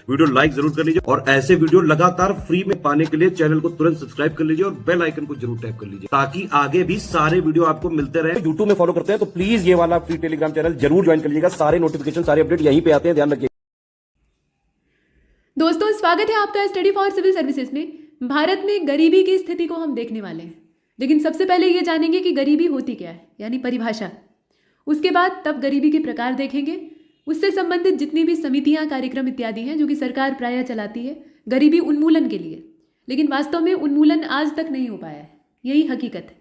Video like जरूर कर लीजिए और ऐसे वीडियो लगातार फ्री में पाने के लिए चैनल को तुरंत सब्सक्राइब कर लीजिए और बेल आइकन को जरूर टैप कर लीजिए ताकि आगे भी सारे वीडियो आपको मिलते रहे। यूट्यूब में फॉलो करते हैं तो प्लीज ये वाला फ्री टेलीग्राम चैनल जरूर ज्वाइन कर लीजिएगा। सारे नोटिफिकेशन सारे अपडेट यहीं पे आते हैं, ध्यान रखिए। दोस्तों, स्वागत है आपका स्टडी फॉर सिविल सर्विसेज में। भारत में गरीबी की स्थिति को हम देखने वाले हैं, लेकिन सबसे पहले ये जानेंगे कि गरीबी होती क्या है, यानी परिभाषा। उसके बाद तब गरीबी के प्रकार देखेंगे, उससे संबंधित जितनी भी समितियां, कार्यक्रम इत्यादि हैं जो कि सरकार प्रायः चलाती है गरीबी उन्मूलन के लिए, लेकिन वास्तव में उन्मूलन आज तक नहीं हो पाया है। यही हकीकत है।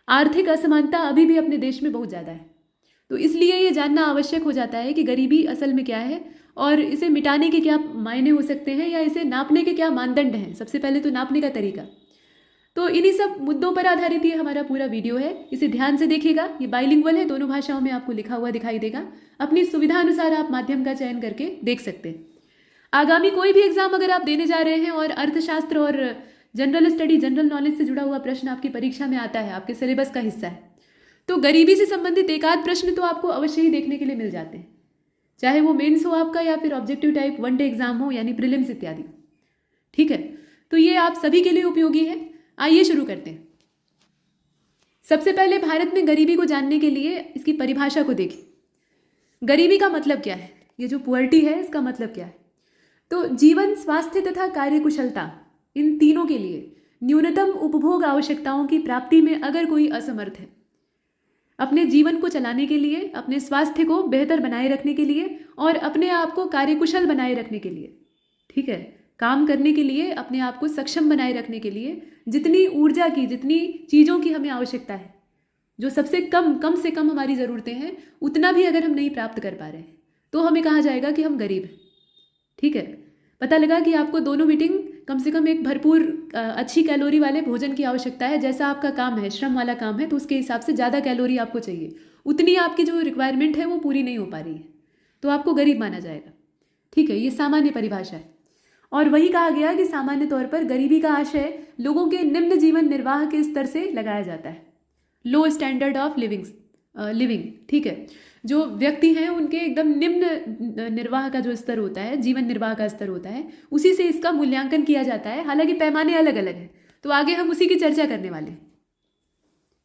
आर्थिक असमानता अभी भी अपने देश में बहुत ज़्यादा है, तो इसलिए ये जानना आवश्यक हो जाता है कि गरीबी असल में क्या है और इसे मिटाने के क्या मायने हो सकते हैं या इसे नापने के क्या मानदंड हैं। सबसे पहले तो नापने का तरीका। तो इन्हीं सब मुद्दों पर आधारित ये हमारा पूरा वीडियो है, इसे ध्यान से देखिएगा। ये बाइलिंगुअल है, दोनों भाषाओं में आपको लिखा हुआ दिखाई देगा। अपनी सुविधा अनुसार आप माध्यम का चयन करके देख सकते हैं। आगामी कोई भी एग्जाम अगर आप देने जा रहे हैं और अर्थशास्त्र और जनरल स्टडी, जनरल नॉलेज से जुड़ा हुआ प्रश्न आपकी परीक्षा में आता है, आपके सिलेबस का हिस्सा है, तो गरीबी से संबंधित एक आध प्रश्न तो आपको अवश्य ही देखने के लिए मिल जाते हैं, चाहे वो मेंस हो आपका या फिर objective type one day exam हो, यानी प्रीलिम्स इत्यादि। ठीक है, तो ये आप सभी के लिए उपयोगी है। आइए शुरू करते हैं। सबसे पहले भारत में गरीबी को जानने के लिए इसकी परिभाषा को देखें। गरीबी का मतलब क्या है, ये जो पुअर्टी है इसका मतलब क्या है? तो जीवन, स्वास्थ्य तथा कार्यकुशलता, इन तीनों के लिए न्यूनतम उपभोग आवश्यकताओं की प्राप्ति में अगर कोई असमर्थ है, अपने जीवन को चलाने के लिए, अपने स्वास्थ्य को बेहतर बनाए रखने के लिए और अपने आप को कार्यकुशल बनाए रखने के लिए, ठीक है, काम करने के लिए, अपने आप को सक्षम बनाए रखने के लिए जितनी ऊर्जा की, जितनी चीज़ों की हमें आवश्यकता है, जो सबसे कम से कम हमारी ज़रूरतें हैं, उतना भी अगर हम नहीं प्राप्त कर पा रहे हैं तो हमें कहा जाएगा कि हम गरीब हैं। ठीक है, पता लगा कि आपको दोनों मीटिंग कम से कम एक भरपूर अच्छी कैलोरी वाले भोजन की आवश्यकता है। जैसा आपका काम है, श्रम वाला काम है, तो उसके हिसाब से ज़्यादा कैलोरी आपको चाहिए, उतनी आपकी जो रिक्वायरमेंट है वो पूरी नहीं हो पा रही है, तो आपको गरीब माना जाएगा। ठीक है, ये सामान्य परिभाषा है। और वही कहा गया कि सामान्य तौर पर गरीबी का आशय लोगों के निम्न जीवन निर्वाह के स्तर से लगाया जाता है, लो स्टैंडर्ड ऑफ लिविंग। ठीक है, जो व्यक्ति हैं उनके एकदम निम्न निर्वाह का जो स्तर होता है, जीवन निर्वाह का स्तर होता है, उसी से इसका मूल्यांकन किया जाता है। हालांकि पैमाने अलग अलग हैं, तो आगे हम उसी की चर्चा करने वाले हैं।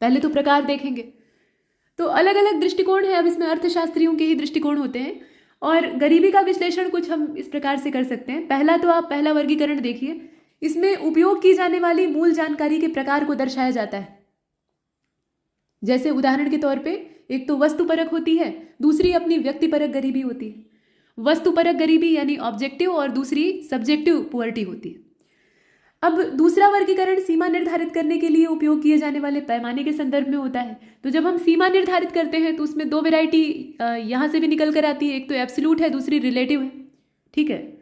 पहले तो प्रकार देखेंगे, तो अलग अलग दृष्टिकोण है। अब इसमें अर्थशास्त्रियों के ही दृष्टिकोण होते हैं और गरीबी का विश्लेषण कुछ हम इस प्रकार से कर सकते हैं। पहला तो आप पहला वर्गीकरण देखिए, इसमें उपयोग की जाने वाली मूल जानकारी के प्रकार को दर्शाया जाता है। जैसे उदाहरण के तौर पे एक तो वस्तुपरक होती है, दूसरी अपनी व्यक्तिपरक गरीबी होती है। वस्तुपरक गरीबी यानी ऑब्जेक्टिव और दूसरी सब्जेक्टिव पुअर्टी होती है। अब दूसरा वर्गीकरण सीमा निर्धारित करने के लिए उपयोग किए जाने वाले पैमाने के संदर्भ में होता है। तो जब हम सीमा निर्धारित करते हैं तो उसमें दो वैरायटी यहाँ से भी निकल कर आती है, एक तो एब्सोल्यूट है, दूसरी रिलेटिव है। ठीक है,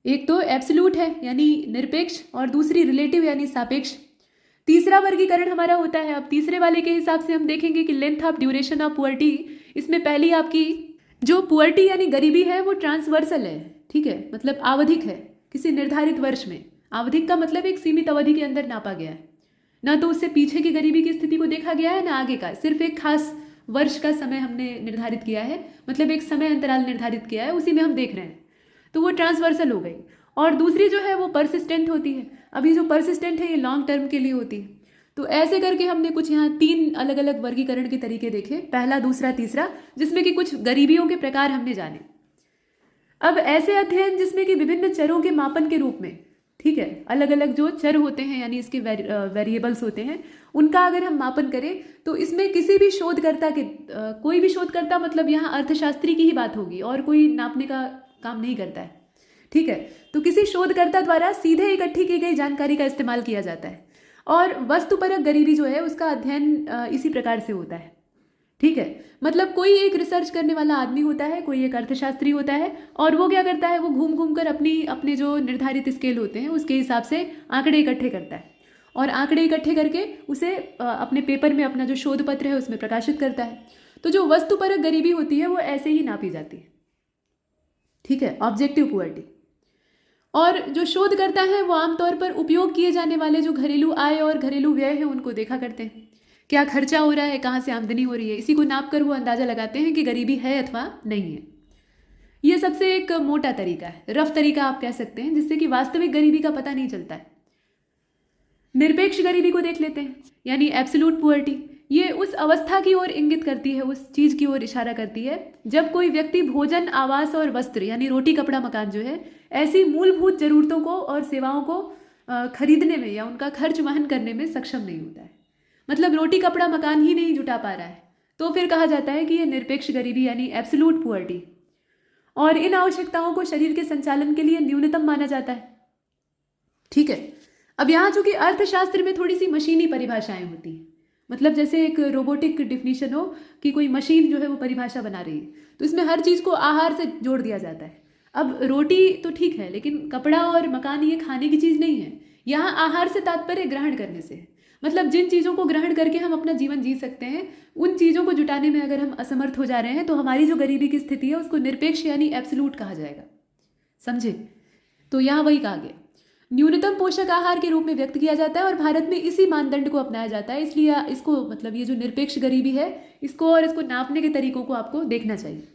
एक तो एब्सोल्यूट है यानी निरपेक्ष और दूसरी रिलेटिव यानी सापेक्ष। तीसरा वर्गीकरण हमारा होता है, अब तीसरे वाले के हिसाब से हम देखेंगे कि length of duration of poverty. इसमें पहली आपकी जो पुअर्टी यानी गरीबी है वो ट्रांसवर्सल है। ठीक है, मतलब आवधिक है, किसी निर्धारित वर्ष में। आवधिक का मतलब एक सीमित अवधि के अंदर नापा गया है, ना तो उससे पीछे की गरीबी की स्थिति को देखा गया है ना आगे का, सिर्फ एक खास वर्ष का समय हमने निर्धारित किया है, मतलब एक समय अंतराल निर्धारित किया है, उसी में हम देख रहे हैं, तो वो ट्रांसवर्सल हो गई। और दूसरी जो है वो परसिस्टेंट होती है। अभी जो परसिस्टेंट है ये लॉन्ग टर्म के लिए होती है। तो ऐसे करके हमने कुछ यहाँ 3 अलग अलग वर्गीकरण के तरीके देखे, पहला, दूसरा, तीसरा, जिसमें कि कुछ गरीबियों के प्रकार हमने जाने। अब ऐसे अध्ययन जिसमें कि विभिन्न चरों के मापन के रूप में, ठीक है, अलग अलग जो चर होते हैं यानी इसके वेरिएबल्स होते हैं, उनका अगर हम मापन करें तो इसमें किसी भी शोधकर्ता के कोई भी शोधकर्ता, मतलब यहाँ अर्थशास्त्री की ही बात होगी और कोई नापने का काम नहीं करता है। ठीक है, तो किसी शोधकर्ता द्वारा सीधे इकट्ठी की गई जानकारी का इस्तेमाल किया जाता है और वस्तुपरक गरीबी जो है उसका अध्ययन इसी प्रकार से होता है। ठीक है, मतलब कोई एक रिसर्च करने वाला आदमी होता है, कोई एक अर्थशास्त्री होता है और वो क्या करता है, वो घूम घूम कर अपने जो निर्धारित स्केल होते हैं उसके हिसाब से आंकड़े इकट्ठे करता है और आंकड़े इकट्ठे करके उसे अपने पेपर में, अपना जो शोध पत्र है उसमें प्रकाशित करता है। तो जो वस्तुपरक गरीबी होती है वो ऐसे ही नापी जाती है। ठीक है, ऑब्जेक्टिव पुअर्टी। और जो शोध करता है वो आमतौर पर उपयोग किए जाने वाले जो घरेलू आय और घरेलू व्यय है उनको देखा करते हैं, क्या खर्चा हो रहा है, कहाँ से आमदनी हो रही है, इसी को नाप कर वो अंदाजा लगाते हैं कि गरीबी है अथवा नहीं है। ये सबसे एक मोटा तरीका है, रफ तरीका आप कह सकते हैं, जिससे कि वास्तविक गरीबी का पता नहीं चलता है। निरपेक्ष गरीबी को देख लेते हैं, यानी एब्सोल्यूट पुअर्टी। ये उस अवस्था की ओर इंगित करती है, उस चीज़ की ओर इशारा करती है जब कोई व्यक्ति भोजन, आवास और वस्त्र यानी रोटी कपड़ा मकान जो है, ऐसी मूलभूत जरूरतों को और सेवाओं को खरीदने में या उनका खर्च वहन करने में सक्षम नहीं होता है। मतलब रोटी कपड़ा मकान ही नहीं जुटा पा रहा है, तो फिर कहा जाता है कि ये निरपेक्ष गरीबी यानी एब्सोल्यूट पुअर्टी। और इन आवश्यकताओं को शरीर के संचालन के लिए न्यूनतम माना जाता है। ठीक है, अब यहाँ चूंकि अर्थशास्त्र में थोड़ी सी मशीनी परिभाषाएं होती हैं, मतलब जैसे एक रोबोटिक डिफिनीशन हो कि कोई मशीन जो है वो परिभाषा बना रही है, तो इसमें हर चीज़ को आहार से जोड़ दिया जाता है। अब रोटी तो ठीक है, लेकिन कपड़ा और मकान ये खाने की चीज़ नहीं है। यहाँ आहार से तात्पर्य ग्रहण करने से है। मतलब जिन चीज़ों को ग्रहण करके हम अपना जीवन जी सकते हैं, उन चीज़ों को जुटाने में अगर हम असमर्थ हो जा रहे हैं, तो हमारी जो गरीबी की स्थिति है उसको निरपेक्ष यानी एब्सोल्यूट कहा जाएगा। समझे? तो यहाँ वही कहा गया, न्यूनतम पोषक आहार के रूप में व्यक्त किया जाता है और भारत में इसी मानदंड को अपनाया जाता है। इसलिए इसको मतलब ये जो निरपेक्ष गरीबी है, इसको और इसको नापने के तरीकों को आपको देखना चाहिए।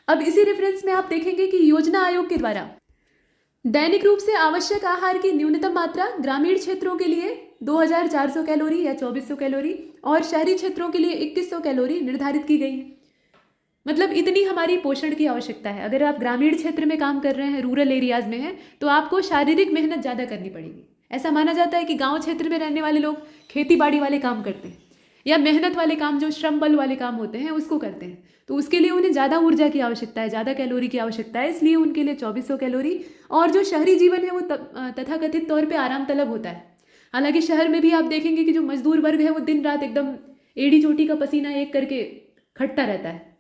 अब इसी रेफरेंस में आप देखेंगे कि योजना आयोग के द्वारा दैनिक रूप से आवश्यक आहार की न्यूनतम मात्रा ग्रामीण क्षेत्रों के लिए 2400 कैलोरी या 2400 कैलोरी और शहरी क्षेत्रों के लिए 2100 कैलोरी निर्धारित की गई है। मतलब इतनी हमारी पोषण की आवश्यकता है। अगर आप ग्रामीण क्षेत्र में काम कर रहे हैं, रूरल एरियाज में हैं, तो आपको शारीरिक मेहनत ज़्यादा करनी पड़ेगी। ऐसा माना जाता है कि गांव क्षेत्र में रहने वाले लोग खेती बाड़ी वाले काम करते हैं या मेहनत वाले काम, जो श्रम बल वाले काम होते हैं, उसको करते हैं, तो उसके लिए उन्हें ज़्यादा ऊर्जा की आवश्यकता है, ज़्यादा कैलोरी की आवश्यकता है, इसलिए उनके लिए 2400 कैलोरी। और जो शहरी जीवन है वो तथाकथित तौर पर आराम तलब होता है। हालांकि शहर में भी आप देखेंगे कि जो मजदूर वर्ग है वो दिन रात एकदम एड़ी चोटी का पसीना एक करके खटता रहता है,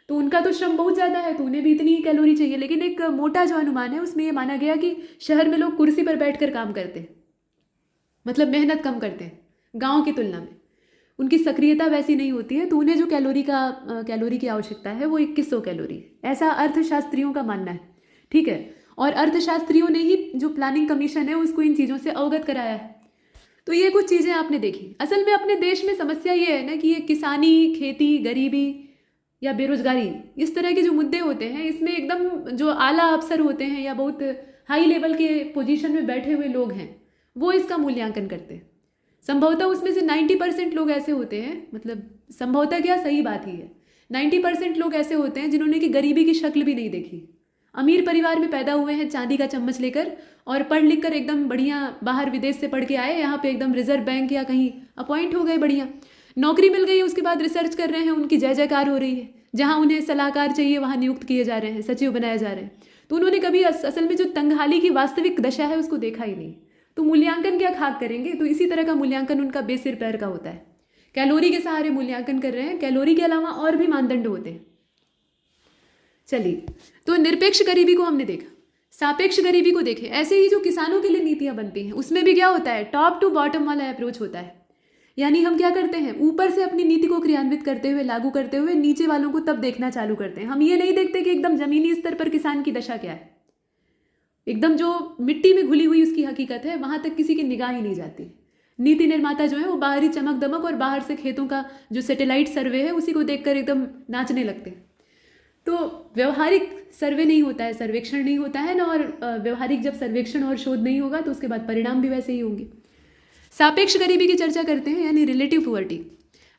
तो उनका तो श्रम बहुत ज़्यादा है, तो उन्हें भी इतनी ही कैलोरी चाहिए। लेकिन एक मोटा जो अनुमान है उसमें ये माना गया कि शहर में लोग कुर्सी पर बैठकर काम करते हैं, मतलब मेहनत कम करते हैं गांव की तुलना में, उनकी सक्रियता वैसी नहीं होती है, तो उन्हें जो कैलोरी की आवश्यकता है वो 2100 कैलोरी है। ऐसा अर्थशास्त्रियों का मानना है। ठीक है, और अर्थशास्त्रियों ने ही जो प्लानिंग कमीशन है उसको इन चीज़ों से अवगत कराया है। तो ये कुछ चीज़ें आपने देखी। असल में अपने देश में समस्या ये है ना कि ये किसानी, खेती, गरीबी या बेरोजगारी, इस तरह के जो मुद्दे होते हैं, इसमें एकदम जो आला अफसर होते हैं या बहुत हाई लेवल के पोजीशन में बैठे हुए लोग हैं, वो इसका मूल्यांकन करते हैं। संभवतः उसमें से 90% लोग ऐसे होते हैं, मतलब संभवतः क्या, सही बात ही है, 90% लोग ऐसे होते हैं जिन्होंने कि गरीबी की शक्ल भी नहीं देखी। अमीर परिवार में पैदा हुए हैं चांदी का चम्मच लेकर, और पढ़ लिख कर एकदम बढ़िया बाहर विदेश से पढ़ के आए, यहाँ पे एकदम रिजर्व बैंक या कहीं अपॉइंट हो गए, बढ़िया नौकरी मिल गई, उसके बाद रिसर्च कर रहे हैं, उनकी जय जयकार हो रही है। जहाँ उन्हें सलाहकार चाहिए वहाँ नियुक्त किए जा रहे हैं, सचिव बनाए जा रहे हैं। तो उन्होंने कभी असल में जो तंगहाली की वास्तविक दशा है उसको देखा ही नहीं, तो मूल्यांकन क्या खाक करेंगे। तो इसी तरह का मूल्यांकन उनका बेसिर पैर का होता है। कैलोरी के सहारे मूल्यांकन कर रहे हैं, कैलोरी के अलावा और भी मानदंड होते हैं। चलिए, तो निरपेक्ष गरीबी को हमने देखा, सापेक्ष गरीबी को देखें। ऐसे ही जो किसानों के लिए नीतियां बनती हैं उसमें भी क्या होता है, टॉप टू बॉटम वाला अप्रोच होता है। यानी हम क्या करते हैं, ऊपर से अपनी नीति को क्रियान्वित करते हुए, लागू करते हुए, नीचे वालों को तब देखना चालू करते हैं। हम ये नहीं देखते कि एकदम जमीनी स्तर पर किसान की दशा क्या है, एकदम जो मिट्टी में घुली हुई उसकी हकीकत है, वहां तक किसी की निगाह ही नहीं जाती। नीति निर्माता जो है वो बाहरी चमक दमक और बाहर से खेतों का जो सैटेलाइट सर्वे है उसी को देखकर एकदम नाचने लगते हैं। तो व्यवहारिक सर्वे नहीं होता है, सर्वेक्षण नहीं होता है ना, और व्यवहारिक जब सर्वेक्षण और शोध नहीं होगा तो उसके बाद परिणाम भी वैसे ही होंगे। सापेक्ष गरीबी की चर्चा करते हैं, यानी रिलेटिव पुअर्टी।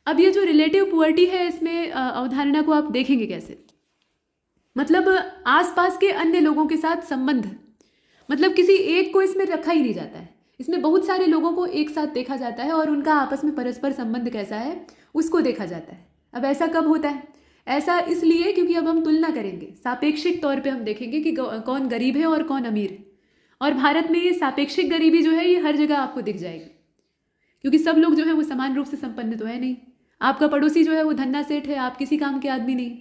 अब ये जो रिलेटिव पुअर्टी है, इसमें अवधारणा को आप देखेंगे कैसे, मतलब आसपास के अन्य लोगों के साथ संबंध, मतलब किसी एक को इसमें रखा ही नहीं जाता है, इसमें बहुत सारे लोगों को एक साथ देखा जाता है और उनका आपस में परस्पर संबंध कैसा है उसको देखा जाता है। अब ऐसा कब होता है, ऐसा इसलिए क्योंकि अब हम तुलना करेंगे, सापेक्षिक तौर पे हम देखेंगे कि कौन गरीब है और कौन अमीर है। और भारत में ये सापेक्षिक गरीबी जो है ये हर जगह आपको दिख जाएगी, क्योंकि सब लोग जो है वो समान रूप से संपन्न तो है नहीं। आपका पड़ोसी जो है वो धन्ना सेठ है, आप किसी काम के आदमी नहीं,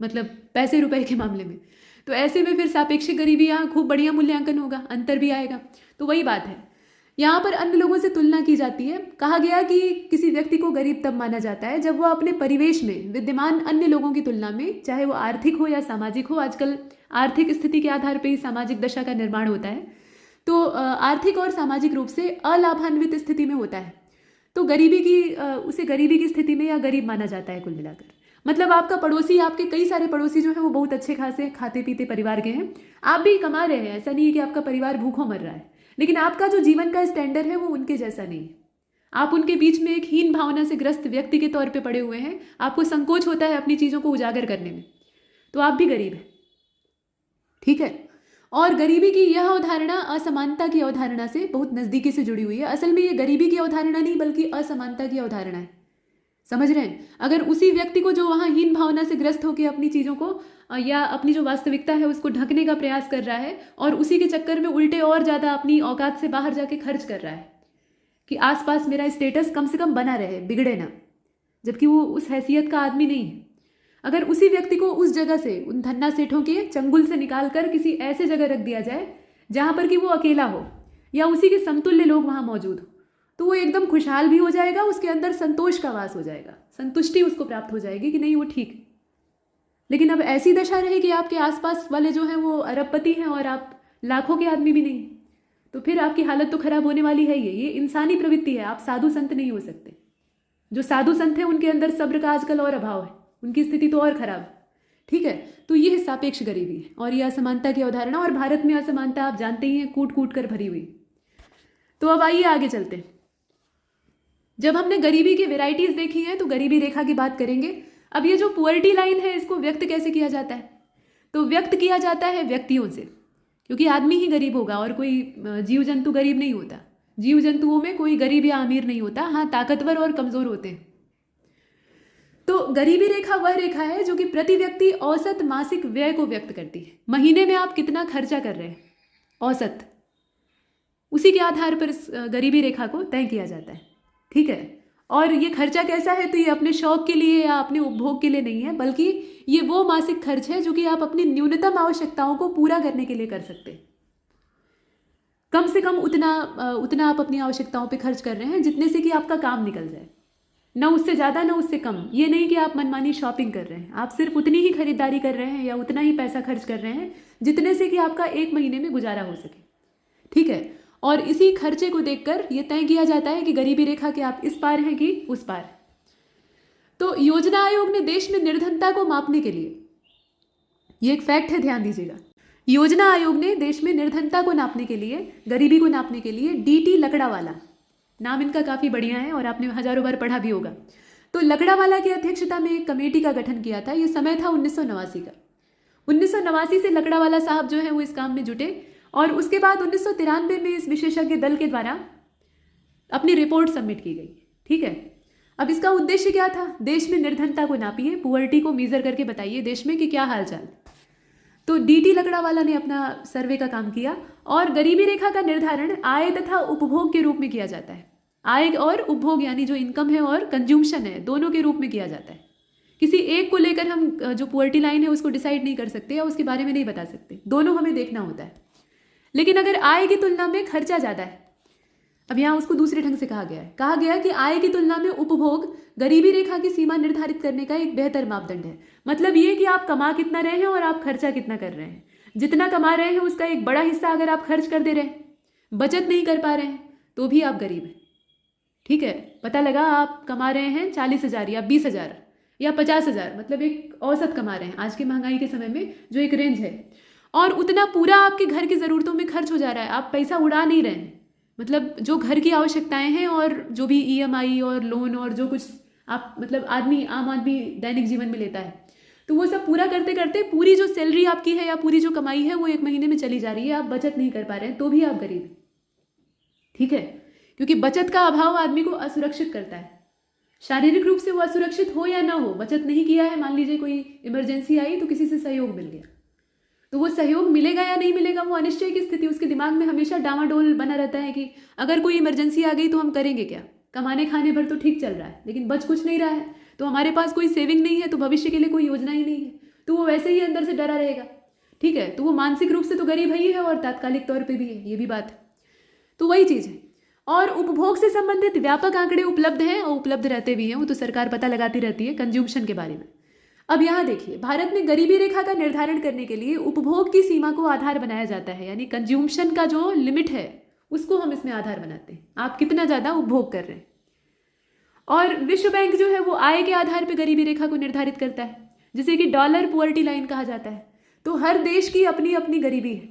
मतलब पैसे रुपए के मामले में। तो ऐसे में फिर सापेक्षिक गरीबी यहाँ खूब बढ़िया मूल्यांकन होगा, अंतर भी आएगा। तो वही बात है, यहाँ पर अन्य लोगों से तुलना की जाती है। कहा गया कि किसी व्यक्ति को गरीब तब माना जाता है जब वो अपने परिवेश में विद्यमान अन्य लोगों की तुलना में, चाहे वो आर्थिक हो या सामाजिक हो, आजकल आर्थिक स्थिति के आधार पर ही सामाजिक दशा का निर्माण होता है, तो आर्थिक और सामाजिक रूप से अलाभान्वित स्थिति में होता है, तो गरीबी की उसे गरीबी की स्थिति में या गरीब माना जाता है कुल मिलाकर। मतलब आपका पड़ोसी, आपके कई सारे पड़ोसी जो है वो बहुत अच्छे खासे खाते पीते परिवार के हैं, आप भी कमा रहे हैं, ऐसा नहीं है कि आपका परिवार भूखों मर रहा है, लेकिन आपका जो जीवन का स्टैंडर्ड है वो उनके जैसा नहीं है। आप उनके बीच में एक हीन भावना से ग्रस्त व्यक्ति के तौर पे पड़े हुए हैं, आपको संकोच होता है अपनी चीज़ों को उजागर करने में, तो आप भी गरीब हैं। ठीक है। और गरीबी की यह अवधारणा असमानता की अवधारणा से बहुत नज़दीकी से जुड़ी हुई है। असल में ये गरीबी की अवधारणा नहीं बल्कि असमानता की अवधारणा है। समझ रहे हैं? अगर उसी व्यक्ति को जो वहाँ हीन भावना से ग्रस्त होकर अपनी चीज़ों को या अपनी जो वास्तविकता है उसको ढकने का प्रयास कर रहा है और उसी के चक्कर में उल्टे और ज़्यादा अपनी औकात से बाहर जाके खर्च कर रहा है कि आसपास मेरा स्टेटस कम से कम बना रहे, बिगड़े ना, जबकि वो उस हैसियत का आदमी नहीं है। अगर उसी व्यक्ति को उस जगह से, उन धन्ना सेठों के चंगुल से निकाल कर किसी ऐसे जगह रख दिया जाए जहाँ पर कि वो अकेला हो या उसी के समतुल्य लोग वहाँ मौजूद हो, तो वो एकदम खुशहाल भी हो जाएगा, उसके अंदर संतोष का वास हो जाएगा, संतुष्टि उसको प्राप्त हो जाएगी कि नहीं वो ठीक। लेकिन अब ऐसी दशा रहे कि आपके आसपास वाले जो हैं वो अरबपति हैं और आप लाखों के आदमी भी नहीं, तो फिर आपकी हालत तो खराब होने वाली है। ये इंसानी प्रवृत्ति है, आप साधु संत नहीं हो सकते। जो साधु संत हैं उनके अंदर सब्र का आजकल और अभाव है, उनकी स्थिति तो और खराब। ठीक है, तो ये है सापेक्ष गरीबी है और ये असमानता की अवधारणा। और भारत में असमानता आप जानते ही हैं, कूट कूट कर भरी हुई। तो अब आइए आगे चलते हैं। जब हमने गरीबी की वेराइटीज देखी हैं तो गरीबी रेखा की बात करेंगे। अब ये जो पुअर्टी लाइन है इसको व्यक्त कैसे किया जाता है? तो व्यक्त किया जाता है व्यक्तियों से, क्योंकि आदमी ही गरीब होगा और कोई जीव जंतु गरीब नहीं होता। जीव जंतुओं में कोई गरीब या अमीर नहीं होता, हाँ ताकतवर और कमजोर होते हैं। तो गरीबी रेखा वह रेखा है जो कि प्रति व्यक्ति औसत मासिक व्यय को व्यक्त करती है। महीने में आप कितना खर्चा कर रहे हैं औसत, उसी के आधार पर इस गरीबी रेखा को तय किया जाता है। ठीक है, और ये खर्चा कैसा है? तो ये अपने शौक के लिए या अपने उपभोग के लिए नहीं है, बल्कि ये वो मासिक खर्च है जो कि आप अपनी न्यूनतम आवश्यकताओं को पूरा करने के लिए कर सकते हैं। कम से कम उतना आप अपनी आवश्यकताओं पे खर्च कर रहे हैं जितने से कि आपका काम निकल जाए, न उससे ज़्यादा न उससे कम। ये नहीं कि आप मनमानी शॉपिंग कर रहे हैं, आप सिर्फ उतनी ही खरीदारी कर रहे हैं या उतना ही पैसा खर्च कर रहे हैं जितने से कि आपका एक महीने में गुजारा हो सके। ठीक है, और इसी खर्चे को देखकर यह तय किया जाता है कि गरीबी रेखा के आप इस पार हैं कि उस पार। तो योजना आयोग ने देश में निर्धनता को मापने के लिए, ये एक फैक्ट है, ध्यान दीजिएगा, योजना आयोग ने देश में निर्धनता को नापने के लिए, गरीबी को नापने के लिए डीटी लकड़ावाला, नाम इनका काफ़ी बढ़िया है और आपने हजारों बार पढ़ा भी होगा, तो लकड़ावाला की अध्यक्षता में एक कमेटी का गठन किया था। ये समय था 1989 का। 1989 से लकड़ावाला साहब जो है वो इस काम में जुटे और उसके बाद 1993 में इस विशेषज्ञ दल के द्वारा अपनी रिपोर्ट सबमिट की गई। ठीक है, अब इसका उद्देश्य क्या था? देश में निर्धनता को नापिए, पुअर्टी को मेजर करके बताइए देश में कि क्या हालचाल। तो डीटी लकड़ावाला ने अपना सर्वे का काम किया और गरीबी रेखा का निर्धारण आय तथा उपभोग के रूप में किया जाता है। आय और उपभोग यानी जो इनकम है और कंज्यूमशन है, दोनों के रूप में किया जाता है। किसी एक को लेकर हम जो पुअर्टी लाइन है उसको डिसाइड नहीं कर सकते या उसके बारे में नहीं बता सकते, दोनों हमें देखना होता है। लेकिन अगर आय की तुलना में खर्चा ज़्यादा है, अब यहाँ उसको दूसरे ढंग से कहा गया है कि आय की तुलना में उपभोग गरीबी रेखा की सीमा निर्धारित करने का एक बेहतर मापदंड है। मतलब ये कि आप कमा कितना रहे हैं और आप खर्चा कितना कर रहे हैं। जितना कमा रहे हैं उसका एक बड़ा हिस्सा अगर आप खर्च कर दे रहे हैं, बचत नहीं कर पा रहे हैं, तो भी आप गरीब हैं। ठीक है, पता लगा आप कमा रहे हैं 40,000 या 20,000 या 50,000, मतलब एक औसत कमा रहे हैं आज की महंगाई के समय में जो एक रेंज है, और उतना पूरा आपके घर की ज़रूरतों में खर्च हो जा रहा है, आप पैसा उड़ा नहीं रहे हैं। मतलब जो घर की आवश्यकताएं हैं और जो भी ईएमआई और लोन और जो कुछ आप मतलब आम आदमी दैनिक जीवन में लेता है, तो वो सब पूरा करते करते पूरी जो सैलरी आपकी है या पूरी जो कमाई है वो एक महीने में चली जा रही है, आप बचत नहीं कर पा रहे हैं, तो भी आप गरीब हैं। ठीक है, क्योंकि बचत का अभाव आदमी को असुरक्षित करता है। शारीरिक रूप से वो असुरक्षित हो या ना हो, बचत नहीं किया है, मान लीजिए कोई इमरजेंसी आई तो किसी से सहयोग मिल गया, तो वो सहयोग मिलेगा या नहीं मिलेगा वो अनिश्चय की स्थिति उसके दिमाग में हमेशा डामाडोल बना रहता है कि अगर कोई इमरजेंसी आ गई तो हम करेंगे क्या? कमाने खाने भर तो ठीक चल रहा है लेकिन बच कुछ नहीं रहा है, तो हमारे पास कोई सेविंग नहीं है, तो भविष्य के लिए कोई योजना ही नहीं है, तो वो वैसे ही अंदर से डरा रहेगा। ठीक है, तो वो मानसिक रूप से तो गरीब ही है और तात्कालिक तौर पर भी है, ये भी बात है। तो वही चीज़ है। और उपभोग से संबंधित व्यापक आंकड़े उपलब्ध हैं और उपलब्ध रहते भी हैं, वो तो सरकार पता लगाती रहती है कंज्यूमशन के बारे में। अब यहाँ देखिए, भारत में गरीबी रेखा का निर्धारण करने के लिए उपभोग की सीमा को आधार बनाया जाता है, यानी कंज्यूमशन का जो लिमिट है उसको हम इसमें आधार बनाते हैं, आप कितना ज़्यादा उपभोग कर रहे हैं। और विश्व बैंक जो है वो आय के आधार पर गरीबी रेखा को निर्धारित करता है, जिसे कि डॉलर पुअर्टी लाइन कहा जाता है। तो हर देश की अपनी अपनी गरीबी है,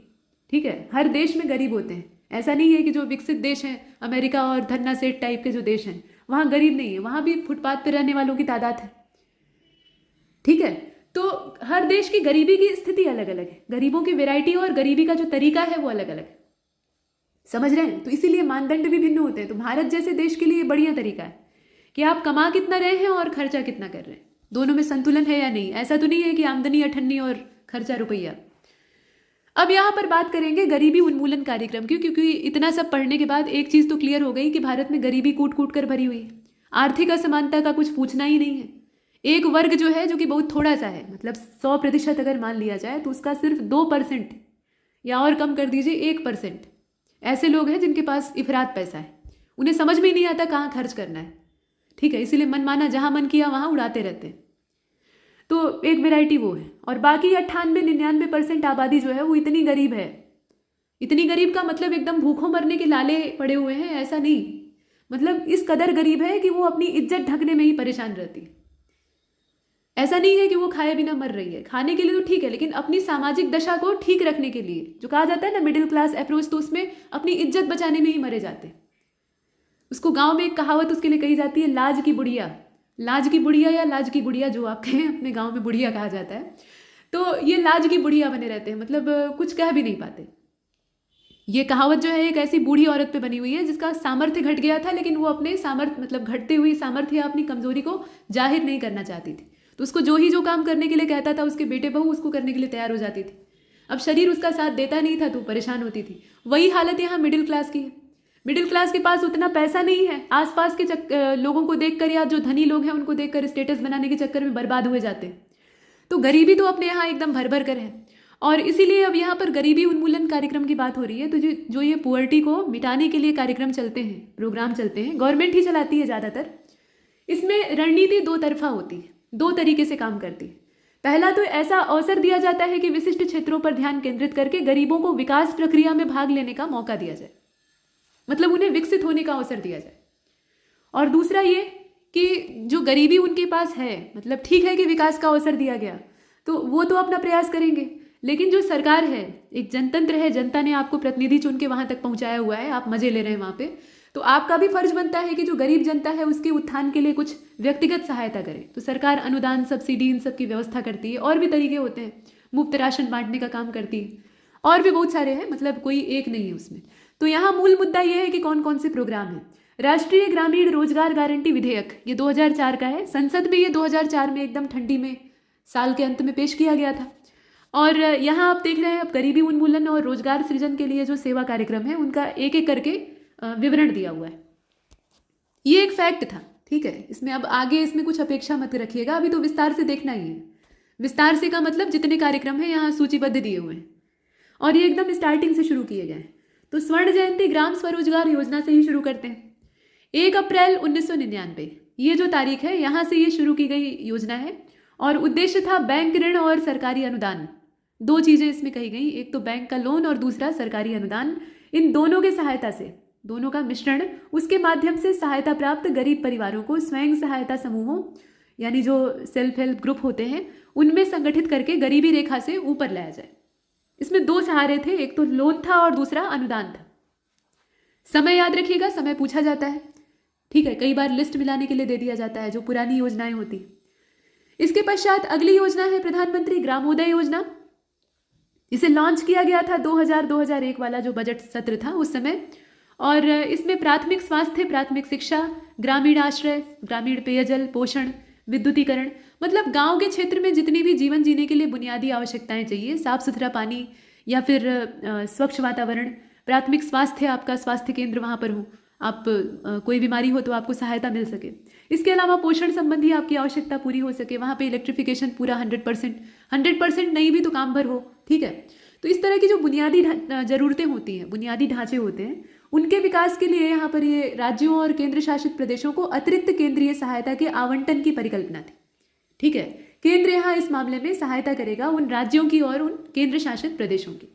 ठीक है, हर देश में गरीब होते हैं। ऐसा नहीं है कि जो विकसित देश हैं, अमेरिका और धन्ना सेठ टाइप के जो देश हैं, वहाँ गरीब नहीं है, वहाँ भी फुटपाथ पर रहने वालों की तादाद है, ठीक है। तो हर देश की गरीबी की स्थिति अलग अलग है, गरीबों की वैरायटी और गरीबी का जो तरीका है वो अलग अलग है, समझ रहे हैं। तो इसीलिए मानदंड भी भिन्न होते हैं। तो भारत जैसे देश के लिए बढ़िया तरीका है कि आप कमा कितना रहे हैं और खर्चा कितना कर रहे हैं, दोनों में संतुलन है या नहीं। ऐसा तो नहीं है कि आमदनी 98 और खर्चा रुपया। अब यहाँ पर बात करेंगे गरीबी उन्मूलन कार्यक्रम की, क्योंकि इतना सब पढ़ने के बाद एक चीज़ तो क्लियर हो गई कि भारत में गरीबी कूट कूट कर भरी हुई है। आर्थिक असमानता का कुछ पूछना ही नहीं है। एक वर्ग जो है जो कि बहुत थोड़ा सा है, मतलब 100% अगर मान लिया जाए तो उसका सिर्फ 2% या और कम कर दीजिए 1% ऐसे लोग हैं जिनके पास इफरात पैसा है, उन्हें समझ में ही नहीं आता कहाँ खर्च करना है, ठीक है। इसीलिए मनमाना जहाँ मन किया वहाँ उड़ाते रहते हैं। तो एक वैरायटी वो है। और बाकी 98-99% आबादी जो है वो इतनी गरीब है। इतनी गरीब का मतलब एकदम भूखों मरने के लाले पड़े हुए हैं, ऐसा नहीं। मतलब इस कदर गरीब है कि वो अपनी इज्जत ढकने में ही परेशान रहती है। ऐसा नहीं है कि वो खाए बिना मर रही है, खाने के लिए तो ठीक है, लेकिन अपनी सामाजिक दशा को ठीक रखने के लिए जो कहा जाता है ना मिडिल क्लास अप्रोच, तो उसमें अपनी इज्जत बचाने में ही मरे जाते हैं। उसको गाँव में एक कहावत उसके लिए कही जाती है, लाज की बुढ़िया। लाज की बुढ़िया या लाज की गुड़िया, जो आप कहें, अपने गांव में बुढ़िया कहा जाता है। तो ये लाज की बुढ़िया बने रहते हैं, मतलब कुछ कह भी नहीं पाते। ये कहावत जो है एक ऐसी बूढ़ी औरत पे बनी हुई है जिसका सामर्थ्य घट गया था, लेकिन वो अपने सामर्थ्य मतलब घटते हुई सामर्थ्य या अपनी कमजोरी को जाहिर नहीं करना चाहती थी। तो उसको जो काम करने के लिए कहता था उसके बेटे बहू उसको करने के लिए तैयार हो जाती थी। अब शरीर उसका साथ देता नहीं था तो परेशान होती थी। वही हालत यहाँ मिडिल क्लास की है। मिडिल क्लास के पास उतना पैसा नहीं है, आसपास के लोगों को देखकर या जो धनी लोग हैं उनको देखकर स्टेटस बनाने के चक्कर में बर्बाद हुए जाते हैं। तो गरीबी तो अपने यहाँ एकदम भर भर कर है। और इसीलिए अब यहाँ पर गरीबी उन्मूलन कार्यक्रम की बात हो रही है। तो जो ये पुअर्टी को मिटाने के लिए कार्यक्रम चलते हैं, प्रोग्राम चलते हैं, गवर्नमेंट ही चलाती है ज़्यादातर। इसमें रणनीति दो तरफा होती है, दो तरीके से काम करती है। पहला तो ऐसा अवसर दिया जाता है कि विशिष्ट क्षेत्रों पर ध्यान केंद्रित करके गरीबों को विकास प्रक्रिया में भाग लेने का मौका दिया जाए, मतलब उन्हें विकसित होने का अवसर दिया जाए। और दूसरा ये कि जो गरीबी उनके पास है, मतलब ठीक है कि विकास का अवसर दिया गया तो वो तो अपना प्रयास करेंगे, लेकिन जो सरकार है, एक जनतंत्र है, जनता ने आपको प्रतिनिधि चुन के वहां तक पहुंचाया हुआ है, आप मजे ले रहे हैं वहां पे, तो आपका भी फर्ज बनता है कि जो गरीब जनता है उसके उत्थान के लिए कुछ व्यक्तिगत सहायता करे। तो सरकार अनुदान, सब्सिडी, इन सब की व्यवस्था करती है। और भी तरीके होते हैं, मुफ्त राशन बांटने का काम करती है, और भी बहुत सारे हैं, मतलब कोई एक नहीं है उसमें। तो यहाँ मूल मुद्दा यह है कि कौन कौन से प्रोग्राम हैं। राष्ट्रीय ग्रामीण रोजगार गारंटी विधेयक, ये 2004 का है। संसद में ये 2004 में एकदम ठंडी में साल के अंत में पेश किया गया था। और यहाँ आप देख रहे हैं, अब गरीबी उन्मूलन और रोजगार सृजन के लिए जो सेवा कार्यक्रम है उनका एक एक करके विवरण दिया हुआ है। ये एक फैक्ट था, ठीक है। इसमें अब आगे इसमें कुछ अपेक्षा मत रखिएगा, अभी तो विस्तार से देखना ही है। विस्तार से का मतलब जितने कार्यक्रम हैं यहाँ सूचीबद्ध दिए हुए हैं और ये एकदम स्टार्टिंग से शुरू किए गए हैं। तो स्वर्ण जयंती ग्राम स्वरोजगार योजना से ही शुरू करते हैं। 1 अप्रैल 1999 ये जो तारीख है, यहाँ से ये शुरू की गई योजना है। और उद्देश्य था बैंक ऋण और सरकारी अनुदान, दो चीज़ें इसमें कही गई, एक तो बैंक का लोन और दूसरा सरकारी अनुदान। इन दोनों के सहायता से, दोनों का मिश्रण, उसके माध्यम से सहायता प्राप्त गरीब परिवारों को स्वयं सहायता समूहों यानी जो सेल्फ हेल्प ग्रुप होते हैं उनमें संगठित करके गरीबी रेखा से ऊपर लाया जाए। इसमें दो सहारे थे, एक तो लोन था और दूसरा अनुदान था। समय याद रखिएगा, समय पूछा जाता है, ठीक है। कई बार लिस्ट मिलाने के लिए दे दिया जाता है जो पुरानी योजनाएं होती। इसके पश्चात अगली योजना है प्रधानमंत्री ग्रामोदय योजना। इसे लॉन्च किया गया था 2000-2001 वाला जो बजट सत्र था उस समय। और इसमें प्राथमिक स्वास्थ्य, प्राथमिक शिक्षा, ग्रामीण आश्रय, ग्रामीण पेयजल, पोषण, विद्युतीकरण, मतलब गांव के क्षेत्र में जितनी भी जीवन जीने के लिए बुनियादी आवश्यकताएं चाहिए, साफ सुथरा पानी या फिर स्वच्छ वातावरण, प्राथमिक स्वास्थ्य, आपका स्वास्थ्य केंद्र वहाँ पर हो, आप कोई बीमारी हो तो आपको सहायता मिल सके। इसके अलावा पोषण संबंधी आपकी आवश्यकता पूरी हो सके, वहाँ पे इलेक्ट्रिफिकेशन पूरा 100% नहीं भी तो काम भर हो, ठीक है। तो इस तरह की जो बुनियादी ज़रूरतें होती हैं, बुनियादी ढांचे होते हैं, उनके विकास के लिए यहाँ पर ये राज्यों और केंद्र शासित प्रदेशों को अतिरिक्त केंद्रीय सहायता के आवंटन की परिकल्पना थी, ठीक है। केंद्र यहाँ इस मामले में सहायता करेगा उन राज्यों की और उन केंद्र शासित प्रदेशों की।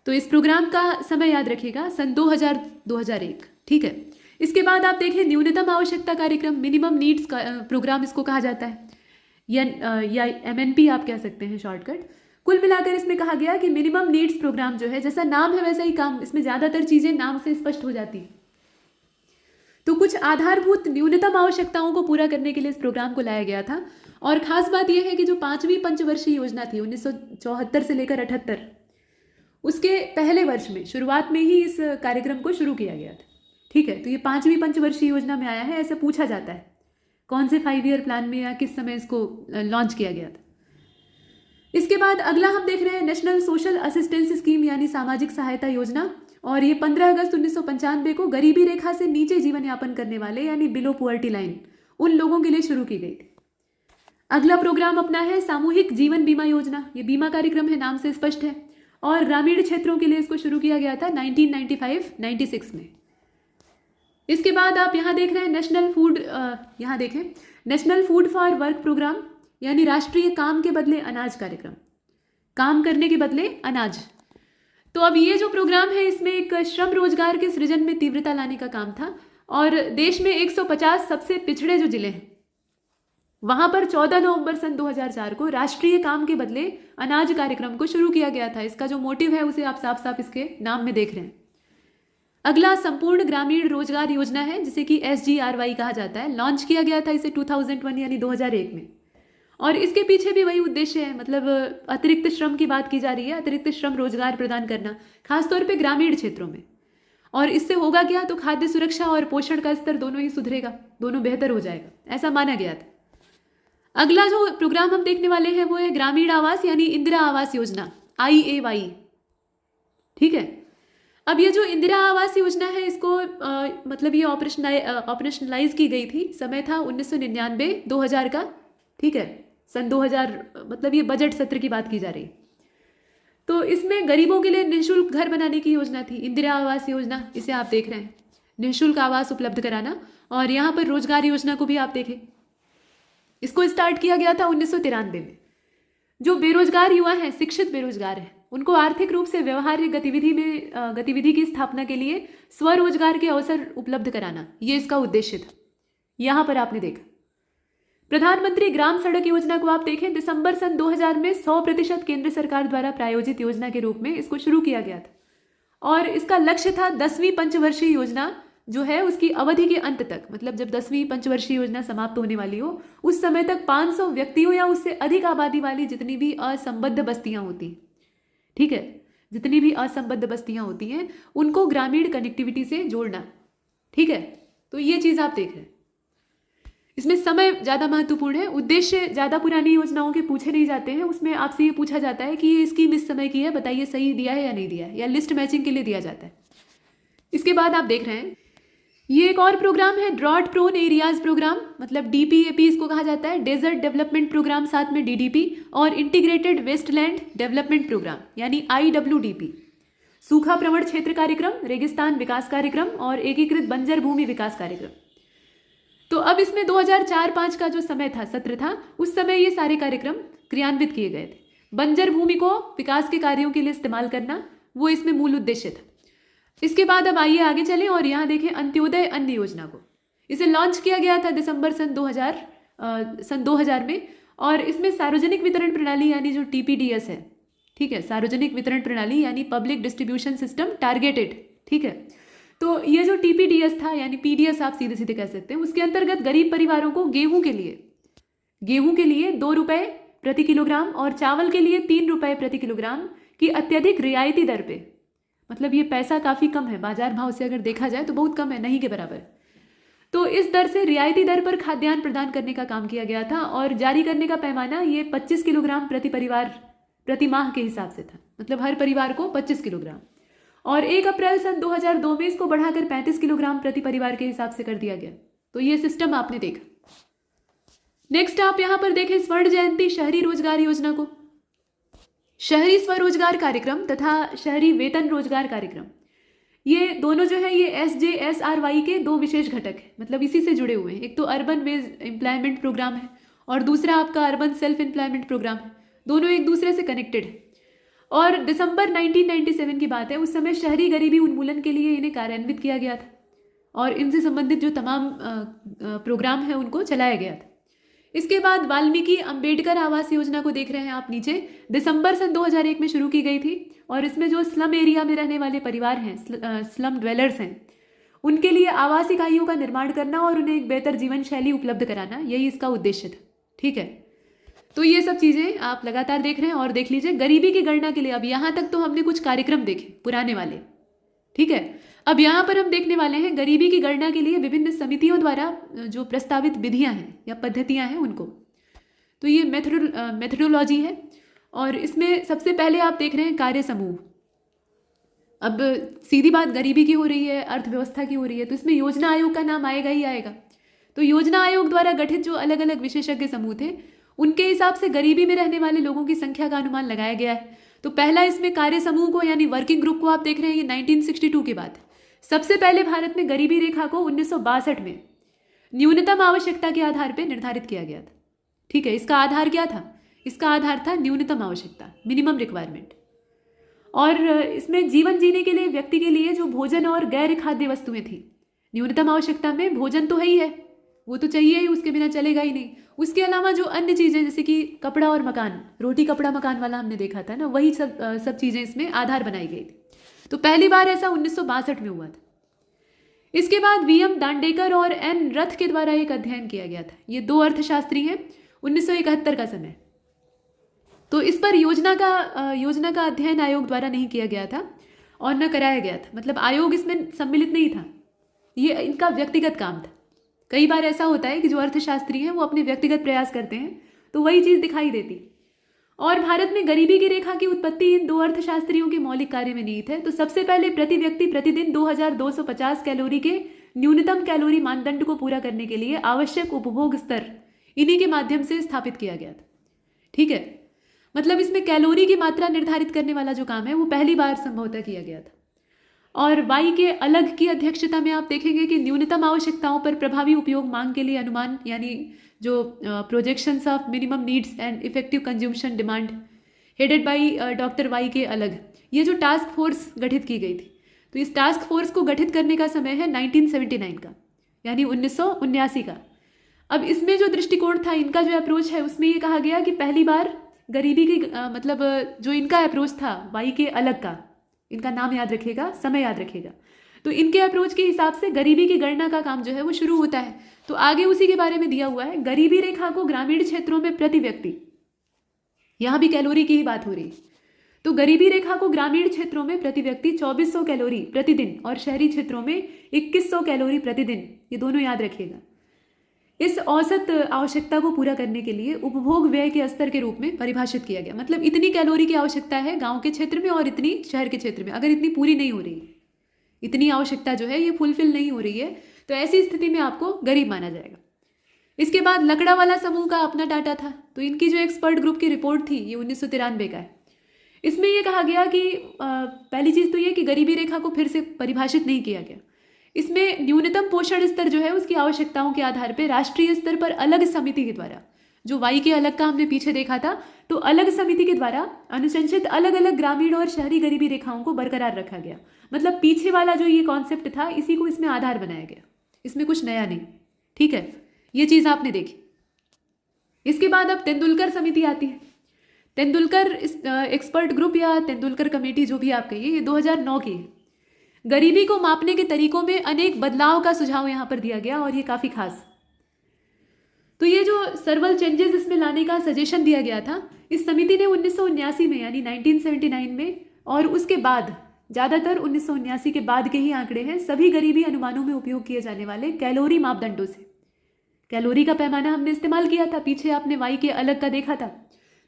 तो इस प्रोग्राम का समय याद रखिएगा, सन 2000-2001, ठीक है। इसके बाद आप देखें न्यूनतम आवश्यकता कार्यक्रम, मिनिमम नीड्स प्रोग्राम इसको कहा जाता है, या MNP आप कह सकते हैं शॉर्टकट। कुल मिलाकर इसमें कहा गया कि मिनिमम नीड्स प्रोग्राम जो है, जैसा नाम है वैसा ही काम, इसमें ज़्यादातर चीज़ें नाम से स्पष्ट हो जाती हैं। तो कुछ आधारभूत न्यूनतम आवश्यकताओं को पूरा करने के लिए इस प्रोग्राम को लाया गया था। और ख़ास बात यह है कि जो 5वीं पंचवर्षीय योजना थी 1974 से लेकर 78, उसके पहले वर्ष में शुरुआत में ही इस कार्यक्रम को शुरू किया गया था। ठीक है, तो ये 5वीं पंचवर्षीय योजना में आया है, ऐसा पूछा जाता है कौन से 5 ईयर प्लान में या किस समय इसको लॉन्च किया गया था। इसके बाद अगला हम देख रहे हैं नेशनल सोशल असिस्टेंस स्कीम यानी सामाजिक सहायता योजना, और ये 15 अगस्त 1995 को गरीबी रेखा से नीचे जीवन यापन करने वाले यानी बिलो पुअर्टी लाइन उन लोगों के लिए शुरू की गई थी। अगला प्रोग्राम अपना है सामूहिक जीवन बीमा योजना। ये बीमा कार्यक्रम है, नाम से स्पष्ट है, और ग्रामीण क्षेत्रों के लिए इसको शुरू किया गया था 1995-96 में। इसके बाद आप यहाँ देख रहे हैं यहाँ देखें national food for work programme यानी राष्ट्रीय काम के बदले अनाज कार्यक्रम, काम करने के बदले अनाज। तो अब ये जो प्रोग्राम है इसमें एक श्रम रोजगार के सृजन में तीव्रता लाने का काम था, और देश में 150 सबसे पिछड़े जो जिले हैं वहां पर 14 नवंबर सन 2004 को राष्ट्रीय काम के बदले अनाज कार्यक्रम को शुरू किया गया था। इसका जो मोटिव है उसे आप साफ साफ इसके नाम में देख रहे हैं। अगला संपूर्ण ग्रामीण रोजगार योजना है, जिसे कि SGRY कहा जाता है। लॉन्च किया गया था इसे 2001 यानी 2001 में, और इसके पीछे भी वही उद्देश्य है, मतलब अतिरिक्त श्रम की बात की जा रही है, अतिरिक्त श्रम रोजगार प्रदान करना खासतौर पे ग्रामीण क्षेत्रों में। और इससे होगा क्या, तो खाद्य सुरक्षा और पोषण का स्तर दोनों ही सुधरेगा, दोनों बेहतर हो जाएगा, ऐसा माना गया था। अगला जो प्रोग्राम हम देखने वाले हैं वो है ग्रामीण आवास यानी इंदिरा आवास योजना, IAY। ठीक है, अब ये जो इंदिरा आवास योजना है इसको मतलब ये ऑपरेशनलाइज की गई थी, समय था 1999-2000 का। ठीक है, सन 2000 मतलब ये बजट सत्र की बात की जा रही। तो इसमें गरीबों के लिए निःशुल्क घर बनाने की योजना थी, इंदिरा आवास योजना, इसे आप देख रहे हैं, निःशुल्क आवास उपलब्ध कराना। और यहाँ पर रोजगार योजना को भी आप देखें, इसको स्टार्ट किया गया था 1993 में। जो बेरोजगार युवा हैं, शिक्षित बेरोजगार हैं, उनको आर्थिक रूप से व्यवहार्य गतिविधि की स्थापना के लिए स्वरोजगार के अवसर उपलब्ध कराना, ये इसका उद्देश्य था। यहाँ पर आपने देखा प्रधानमंत्री ग्राम सड़क योजना को आप देखें, दिसंबर सन 2000 में 100% केंद्र सरकार द्वारा प्रायोजित योजना के रूप में इसको शुरू किया गया था, और इसका लक्ष्य था 10वीं पंचवर्षीय योजना जो है उसकी अवधि के अंत तक, मतलब जब 10वीं पंचवर्षीय योजना समाप्त होने वाली हो उस समय तक 500 व्यक्तियों या उससे अधिक आबादी वाली जितनी भी असंबद्ध बस्तियां होती, ठीक है, जितनी भी असंबद्ध बस्तियां होती हैं उनको ग्रामीण कनेक्टिविटी से जोड़ना। ठीक है, तो ये चीज़ आप देख रहे हैं। इसमें समय ज़्यादा महत्वपूर्ण है, उद्देश्य ज़्यादा पुरानी योजनाओं के पूछे नहीं जाते हैं, उसमें आपसे ये पूछा जाता है कि ये स्कीम इस समय की है, बताइए सही दिया है या नहीं दिया है, या लिस्ट मैचिंग के लिए दिया जाता है। इसके बाद आप देख रहे हैं ये एक और प्रोग्राम है ड्रॉट प्रोन एरियाज प्रोग्राम, मतलब DPAP इसको कहा जाता है, डेजर्ट डेवलपमेंट प्रोग्राम, साथ में DDP, और इंटीग्रेटेड वेस्टलैंड डेवलपमेंट प्रोग्राम यानी IWDP, सूखा प्रवण क्षेत्र कार्यक्रम, रेगिस्तान विकास कार्यक्रम और एकीकृत बंजर भूमि विकास कार्यक्रम। तो अब इसमें 2004-05 का जो समय था, सत्र था, उस समय ये सारे कार्यक्रम क्रियान्वित किए गए थे। बंजर भूमि को विकास के कार्यों के लिए इस्तेमाल करना, वो इसमें मूल उद्देश्य था। इसके बाद अब आइए आगे चलें और यहाँ देखें अंत्योदय अन्न योजना को। इसे लॉन्च किया गया था दिसंबर सन 2000 में, और इसमें सार्वजनिक वितरण प्रणाली यानी जो TPDS है, ठीक है, सार्वजनिक वितरण प्रणाली यानी पब्लिक डिस्ट्रीब्यूशन सिस्टम टारगेटेड, ठीक है। तो ये जो TPDS था यानी PDS आप सीधे सीधे कह सकते हैं, उसके अंतर्गत गरीब परिवारों को गेहूं के लिए 2 रुपये प्रति किलोग्राम और चावल के लिए 3 रुपये प्रति किलोग्राम की अत्यधिक रियायती दर पे, मतलब ये पैसा काफ़ी कम है, बाजार भाव से अगर देखा जाए तो बहुत कम है, नहीं के बराबर, तो इस दर से रियायती दर पर खाद्यान्न प्रदान करने का काम किया गया था। और जारी करने का पैमाना ये 25 किलोग्राम प्रति परिवार प्रति माह के हिसाब से था, मतलब हर परिवार को 25 किलोग्राम। और 1 अप्रैल सन 2002 में इसको बढ़ाकर 35 किलोग्राम प्रति परिवार के हिसाब से कर दिया गया। तो ये सिस्टम आपने देखा। नेक्स्ट आप यहाँ पर देखें स्वर्ण जयंती शहरी रोजगार योजना को। शहरी स्वरोजगार कार्यक्रम तथा शहरी वेतन रोजगार कार्यक्रम, ये दोनों जो है ये SJSRY के 2 विशेष घटक है, मतलब इसी से जुड़े हुए हैं। एक तो अर्बन वेज एम्प्लॉयमेंट प्रोग्राम है और दूसरा आपका अर्बन सेल्फ एम्प्लॉयमेंट प्रोग्राम है, दोनों एक दूसरे से कनेक्टेड है। और दिसंबर 1997 की बात है, उस समय शहरी गरीबी उन्मूलन के लिए इन्हें कार्यान्वित किया गया था। और इनसे संबंधित जो तमाम प्रोग्राम है उनको चलाया गया था। इसके बाद वाल्मीकि अंबेडकर आवास योजना को देख रहे हैं आप नीचे, दिसंबर सन 2001 में शुरू की गई थी और इसमें जो स्लम एरिया में रहने वाले परिवार हैं, स्लम ड्वेलर्स हैं, उनके लिए आवास इकाइयों का निर्माण करना और उन्हें एक बेहतर जीवन शैली उपलब्ध कराना, यही इसका उद्देश्य था। ठीक है, तो ये सब चीज़ें आप लगातार देख रहे हैं और देख लीजिए। गरीबी की गणना के लिए अब यहाँ तक तो हमने कुछ कार्यक्रम देखे पुराने वाले, ठीक है। अब यहाँ पर हम देखने वाले हैं गरीबी की गणना के लिए विभिन्न समितियों द्वारा जो प्रस्तावित विधियाँ हैं या पद्धतियाँ हैं उनको। तो ये मेथडोलॉजी है और इसमें सबसे पहले आप देख रहे हैं कार्य समूह। अब सीधी बात गरीबी की हो रही है, अर्थव्यवस्था की हो रही है, तो इसमें योजना आयोग का नाम आएगा ही आएगा। तो योजना आयोग द्वारा गठित जो अलग अलग विशेषज्ञ समूह थे उनके हिसाब से गरीबी में रहने वाले लोगों की संख्या का अनुमान लगाया गया है। तो पहला इसमें कार्य समूह को यानी वर्किंग ग्रुप को आप देख रहे हैं, ये 1962 की बात है। सबसे पहले भारत में गरीबी रेखा को 1962 में न्यूनतम आवश्यकता के आधार पर निर्धारित किया गया था। ठीक है, इसका आधार क्या था? इसका आधार था न्यूनतम आवश्यकता, मिनिमम रिक्वायरमेंट। और इसमें जीवन जीने के लिए व्यक्ति के लिए जो भोजन और गैर खाद्य वस्तुएं थी, न्यूनतम आवश्यकता में भोजन तो है ही है, वो तो चाहिए ही, उसके बिना चलेगा ही नहीं। उसके अलावा जो अन्य चीज़ें जैसे कि कपड़ा और मकान, रोटी कपड़ा मकान वाला हमने देखा था ना, वही सब चीज़ें इसमें आधार बनाई गई थी। तो पहली बार ऐसा 1962 में हुआ था। इसके बाद वीएम दांडेकर और एन रथ के द्वारा एक अध्ययन किया गया था। ये दो अर्थशास्त्री हैं, 1971 का समय। तो इस पर योजना का अध्ययन आयोग द्वारा नहीं किया गया था और न कराया गया था, मतलब आयोग इसमें सम्मिलित नहीं था, ये इनका व्यक्तिगत काम था। कई बार ऐसा होता है कि जो अर्थशास्त्री हैं वो अपने व्यक्तिगत प्रयास करते हैं तो वही चीज़ दिखाई देती। और भारत में गरीबी की रेखा की उत्पत्ति इन दो अर्थशास्त्रियों के मौलिक कार्य में निहित है। तो सबसे पहले प्रति व्यक्ति प्रतिदिन 2250 कैलोरी के न्यूनतम कैलोरी मानदंड को पूरा करने के लिए आवश्यक उपभोग स्तर इन्हीं के माध्यम से स्थापित किया गया था। ठीक है, मतलब इसमें कैलोरी की मात्रा निर्धारित करने वाला जो काम है वो पहली बार संभवतः किया गया था। और वाई के अलग की अध्यक्षता में आप देखेंगे कि न्यूनतम आवश्यकताओं पर प्रभावी उपयोग मांग के लिए अनुमान यानी जो projections of minimum needs and effective consumption demand headed by doctor Y K Alagh, ये जो टास्क फोर्स गठित की गई थी, तो इस टास्क फोर्स को गठित करने का समय है 1979 का यानी 1979 का। अब इसमें जो दृष्टिकोण था, इनका जो अप्रोच है, उसमें ये कहा गया कि पहली बार गरीबी की मतलब जो इनका अप्रोच था वाई के अलग का, इनका नाम याद रखिएगा, समय याद रखिएगा। तो इनके अप्रोच के हिसाब से गरीबी की गणना का काम जो है वो शुरू होता है। तो आगे उसी के बारे में दिया हुआ है, गरीबी रेखा को ग्रामीण क्षेत्रों में प्रति व्यक्ति, यहाँ भी कैलोरी की ही बात हो रही है, तो गरीबी रेखा को ग्रामीण क्षेत्रों में प्रति व्यक्ति 2400 कैलोरी प्रतिदिन और शहरी क्षेत्रों में 2100 कैलोरी प्रतिदिन, ये दोनों याद रखिएगा। इस औसत आवश्यकता को पूरा करने के लिए उपभोग व्यय के स्तर के रूप में परिभाषित किया गया। मतलब इतनी कैलोरी की आवश्यकता है गांव के क्षेत्र में और इतनी शहर के क्षेत्र में। अगर इतनी पूरी नहीं हो रही, इतनी आवश्यकता जो है ये फुलफिल नहीं हो रही है, तो ऐसी स्थिति में आपको गरीब माना जाएगा। इसके बाद लकड़ा वाला समूह का अपना डाटा था। तो इनकी जो एक्सपर्ट ग्रुप की रिपोर्ट थी ये 1993 का है। इसमें यह कहा गया कि पहली चीज़ तो ये कि गरीबी रेखा को फिर से परिभाषित नहीं किया गया। इसमें न्यूनतम पोषण स्तर जो है उसकी आवश्यकताओं के आधार पर राष्ट्रीय स्तर पर अलग समिति के द्वारा, जो वाई के अलग का हमने पीछे देखा था, तो अलग समिति के द्वारा अनुशंसित अलग अलग ग्रामीण और शहरी गरीबी रेखाओं को बरकरार रखा गया। मतलब पीछे वाला जो ये कॉन्सेप्ट था इसी को इसमें आधार बनाया गया, इसमें कुछ नया नहीं। ठीक है, ये चीज़ आपने देखी। इसके बाद अब तेंदुलकर समिति आती है। तेंदुलकर एक्सपर्ट ग्रुप या तेंदुलकर कमेटी जो भी आप कहिए, ये 2009 की है। गरीबी को मापने के तरीकों में अनेक बदलाव का सुझाव यहाँ पर दिया गया और ये काफ़ी खास। तो ये जो सर्वल चेंजेस इसमें लाने का सजेशन दिया गया था, इस समिति ने 1979 में यानी 1979 में और उसके बाद ज़्यादातर 1979 के बाद के ही आंकड़े हैं, सभी गरीबी अनुमानों में उपयोग किए जाने वाले कैलोरी मापदंडों से। कैलोरी का पैमाना हमने इस्तेमाल किया था, पीछे आपने वाई के अलग का देखा था।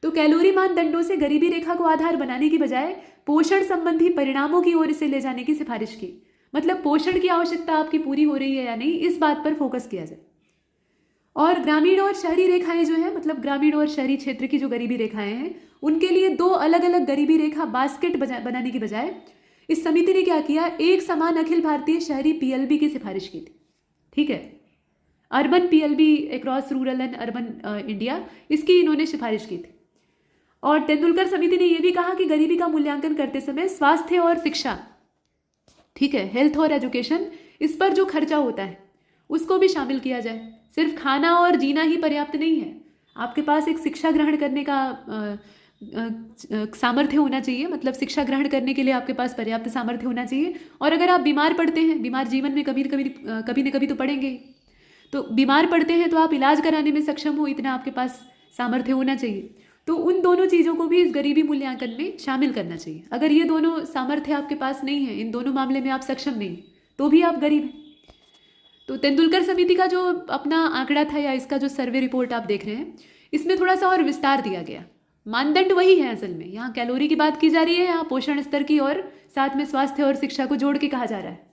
तो कैलोरी मानदंडों से गरीबी रेखा को आधार बनाने की बजाय पोषण संबंधी परिणामों की ओर इसे ले जाने की सिफारिश की। मतलब पोषण की आवश्यकता आपकी पूरी हो रही है या नहीं, इस बात पर फोकस किया जाए। और ग्रामीण और शहरी रेखाएं जो है, मतलब ग्रामीण और शहरी क्षेत्र की जो गरीबी रेखाएं हैं, उनके लिए दो अलग अलग गरीबी रेखा बास्केट बनाने की बजाय इस समिति ने क्या किया, एक समान अखिल भारतीय शहरी पीएलबी की सिफारिश की थी। ठीक है, urban PLB across rural and urban India, इसकी इन्होंने सिफारिश की थी। और तेंदुलकर समिति ने यह भी कहा कि गरीबी का मूल्यांकन करते समय स्वास्थ्य और शिक्षा, ठीक है, हेल्थ और एजुकेशन, इस पर जो खर्चा होता है उसको भी शामिल किया जाए। सिर्फ खाना और जीना ही पर्याप्त नहीं है, आपके पास एक शिक्षा ग्रहण करने का सामर्थ्य होना चाहिए। मतलब शिक्षा ग्रहण करने के लिए आपके पास पर्याप्त सामर्थ्य होना चाहिए। और अगर आप बीमार पड़ते हैं, बीमार जीवन में कभी न कभी तो पड़ेंगे, तो बीमार पड़ते हैं तो आप इलाज कराने में सक्षम हो, इतना आपके पास सामर्थ्य होना चाहिए। तो उन दोनों चीज़ों को भी इस गरीबी मूल्यांकन में शामिल करना चाहिए। अगर ये दोनों सामर्थ्य आपके पास नहीं है, इन दोनों मामले में आप सक्षम नहीं, तो भी आप गरीब हैं। तो तेंदुलकर समिति का जो अपना आंकड़ा था या इसका जो सर्वे रिपोर्ट आप देख रहे हैं, इसमें थोड़ा सा और विस्तार दिया गया। मानदंड वही है असल में, यहाँ कैलोरी की बात की जा रही है, यहाँ पोषण स्तर की और साथ में स्वास्थ्य और शिक्षा को जोड़ के कहा जा रहा है।